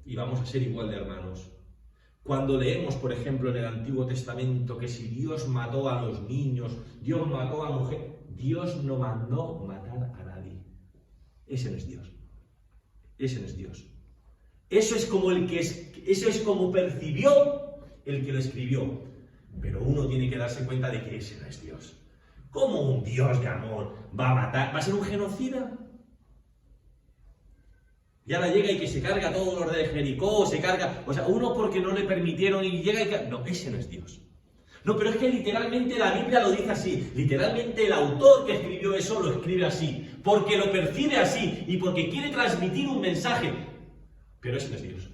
G: y vamos a ser igual de hermanos. Cuando leemos, por ejemplo, en el Antiguo Testamento, que si Dios mató a los niños, Dios mató a mujeres, Dios no mandó matar a nadie. Ese no es Dios. Ese no es Dios. Eso es como percibió el que lo escribió. Pero uno tiene que darse cuenta de que ese no es Dios. ¿Cómo un Dios de amor va a matar? ¿Va a ser un genocida? Y ahora llega y que se carga a todos los de Jericó, se carga... O sea, uno porque no le permitieron y llega y... No, ese no es Dios. No, pero es que literalmente la Biblia lo dice así. Literalmente el autor que escribió eso lo escribe así. Porque lo percibe así y porque quiere transmitir un mensaje. Pero ese no es Dios.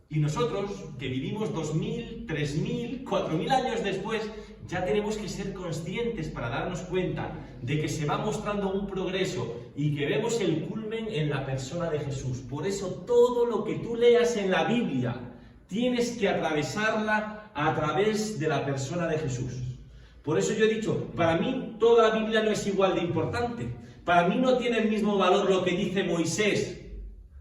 G: Y nosotros, que vivimos 2000, 3000, 4000 años después, ya tenemos que ser conscientes para darnos cuenta de que se va mostrando un progreso y que vemos el culmen en la persona de Jesús. Por eso todo lo que tú leas en la Biblia, tienes que atravesarla a través de la persona de Jesús. Por eso yo he dicho, para mí toda la Biblia no es igual de importante. Para mí no tiene el mismo valor lo que dice Moisés,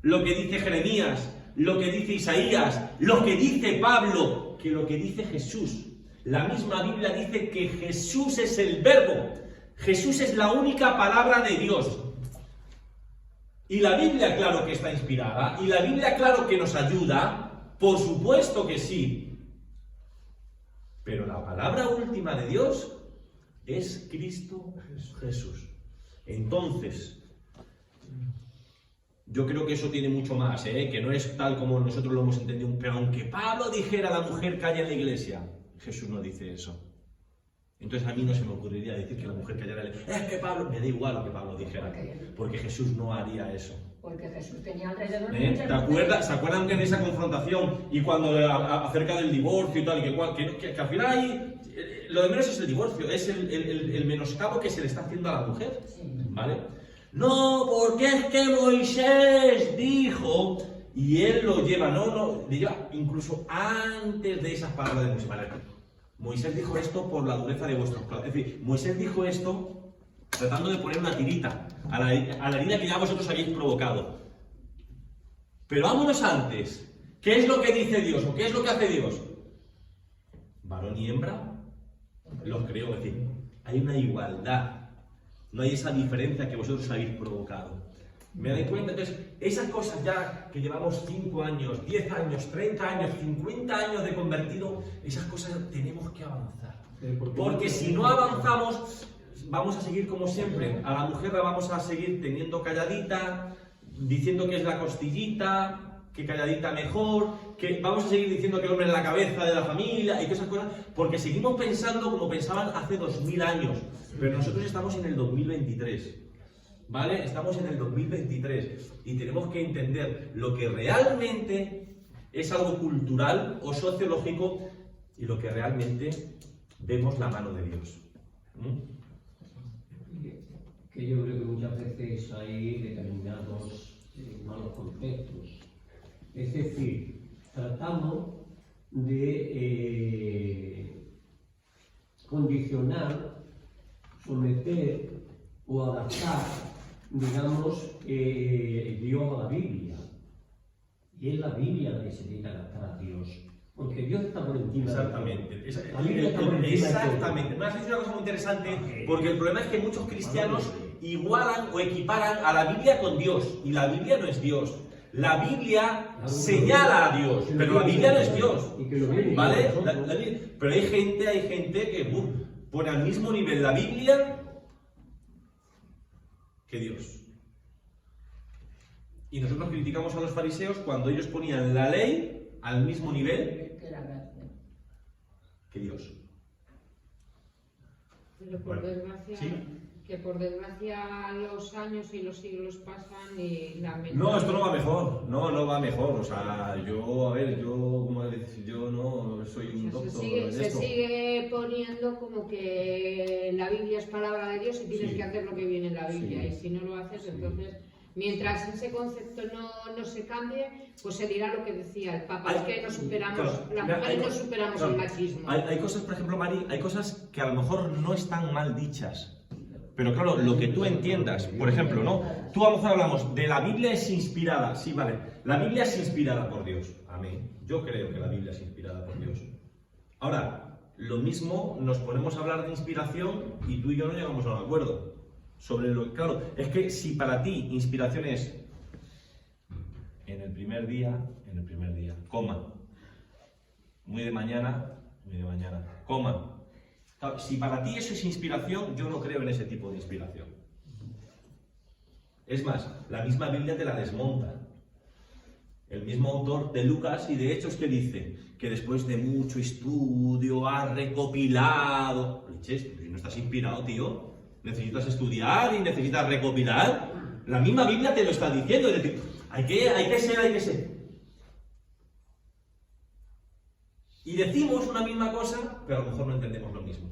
G: lo que dice Jeremías, lo que dice Isaías, lo que dice Pablo, que lo que dice Jesús. La misma Biblia dice que Jesús es el Verbo. Jesús es la única palabra de Dios. Y la Biblia, claro que está inspirada. Y la Biblia, claro que nos ayuda. Por supuesto que sí. Pero la palabra última de Dios es Cristo Jesús. Entonces... yo creo que eso tiene mucho más, que no es tal como nosotros lo hemos entendido. Pero aunque Pablo dijera a la mujer calla en la iglesia, Jesús no dice eso. Entonces a mí no se me ocurriría decir que la mujer callara en la iglesia. Es que Pablo, me da igual lo que Pablo dijera, porque Jesús no haría eso.
B: porque Jesús tenía alrededor
G: ¿Eh?
B: muchas
G: ¿Te acuerdas? ¿Se acuerdan que en esa confrontación y cuando acerca del divorcio y tal, que al final ahí lo de menos es el divorcio, es el menoscabo que se le está haciendo a la mujer, ¿vale? No, porque es que Moisés dijo, y él lo lleva, lo lleva incluso antes de esas palabras de Moisés, ¿vale? Moisés dijo esto por la dureza de vuestros corazones, es decir, Moisés dijo esto tratando de poner una tirita a la herida que ya vosotros habéis provocado. Pero vámonos antes. ¿Qué es lo que dice Dios o qué es lo que hace Dios? Varón y hembra los creó, es decir, hay una igualdad. No hay esa diferencia que vosotros habéis provocado. ¿Me dais cuenta? Entonces, esas cosas ya que llevamos 5 años, 10 años, 30 años, 50 años de convertido, esas cosas tenemos que avanzar. Porque si no avanzamos, vamos a seguir como siempre. A la mujer la vamos a seguir teniendo calladita, diciendo que es la costillita, que calladita mejor, que vamos a seguir diciendo que el hombre es la cabeza de la familia y todas esas cosas, porque seguimos pensando como pensaban hace 2000 años. Pero nosotros estamos en el 2023, ¿vale? Estamos en el 2023 y tenemos que entender lo que realmente es algo cultural o sociológico y lo que realmente vemos la mano de Dios.
I: Que yo creo que muchas veces hay determinados malos conceptos. Es decir, tratamos de condicionar, someter o adaptar, digamos, Dios a la Biblia. Y es la Biblia la que se tiene que adaptar a Dios. Porque Dios está por encima.
G: Exactamente.
I: La Biblia está por encima.
G: Exactamente. Me has dicho una cosa muy interesante, porque el problema es que muchos cristianos igualan o equiparan a la Biblia con Dios. Y la Biblia no es Dios. La Biblia señala a Dios, pero la Biblia no es Dios. ¿Vale? Pero hay gente que pone al mismo nivel la Biblia que Dios. Y nosotros criticamos a los fariseos cuando ellos ponían la ley al mismo nivel que Dios.
C: Pero por desgracia,
G: ¿sí?
C: Que por desgracia los años y los siglos pasan y la mente...
G: No, esto no va mejor. No va mejor. O sea, yo no soy un doctor
C: se sigue poniendo como que la Biblia es palabra de Dios y tienes que hacer lo que viene en la Biblia. Y si no lo haces, entonces... Mientras ese concepto no se cambie, pues se dirá lo que decía el Papa, es que no superamos, las mujeres no superamos el machismo.
G: Hay cosas, por ejemplo, Mari, hay cosas que a lo mejor no están mal dichas. Pero claro, lo que tú entiendas, por ejemplo, ¿no? Tú a lo mejor hablamos de la Biblia es inspirada, sí, vale. La Biblia es inspirada por Dios, amén. Yo creo que la Biblia es inspirada por Dios. Ahora, lo mismo nos ponemos a hablar de inspiración y tú y yo no llegamos a un acuerdo. Sobre lo claro, es que si para ti inspiración es en el primer día, coma, muy de mañana, coma. Claro, si para ti eso es inspiración, yo no creo en ese tipo de inspiración. Es más, la misma Biblia te la desmonta. El mismo autor de Lucas y de Hechos que dice que después de mucho estudio ha recopilado. Leches, no estás inspirado, tío. Necesitas estudiar y necesitas recopilar. La misma Biblia te lo está diciendo. Es decir, hay que ser. Y decimos una misma cosa, pero a lo mejor no entendemos lo mismo.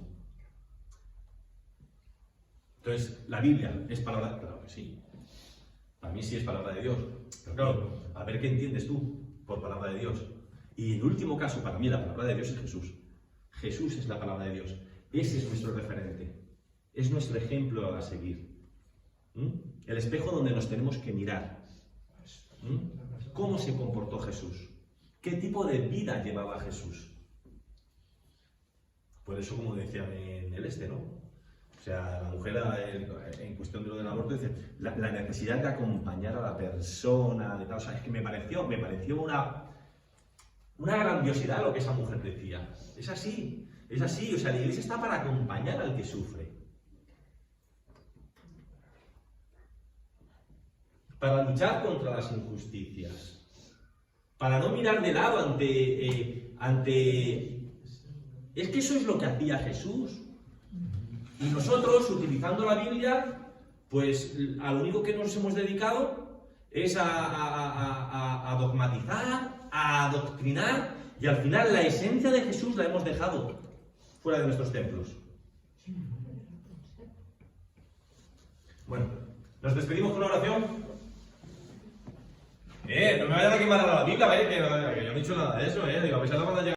G: Entonces, ¿la Biblia es palabra? Claro que sí. Para mí sí es palabra de Dios. Pero claro, a ver qué entiendes tú por palabra de Dios. Y en último caso, para mí la palabra de Dios es Jesús. Jesús es la palabra de Dios. Ese es nuestro referente. Es nuestro ejemplo a seguir. El espejo donde nos tenemos que mirar. ¿Cómo se comportó Jesús? ¿Qué tipo de vida llevaba Jesús? Por eso, como decían en el ¿no? O sea, la mujer en cuestión de lo del aborto dice la necesidad de acompañar a la persona, de tal. O sea, es que me pareció una grandiosidad lo que esa mujer decía. Es así. O sea, la iglesia está para acompañar al que sufre. Para luchar contra las injusticias, para no mirar de lado ante... Es que eso es lo que hacía Jesús. Y nosotros, utilizando la Biblia, pues a lo único que nos hemos dedicado
J: es a dogmatizar, a adoctrinar, y al final la esencia de Jesús la hemos dejado fuera de nuestros templos. Bueno, nos despedimos con una oración. No me vayan a quemar a la Biblia, vaya, que yo no he dicho nada de eso, digo, a pesar de cuando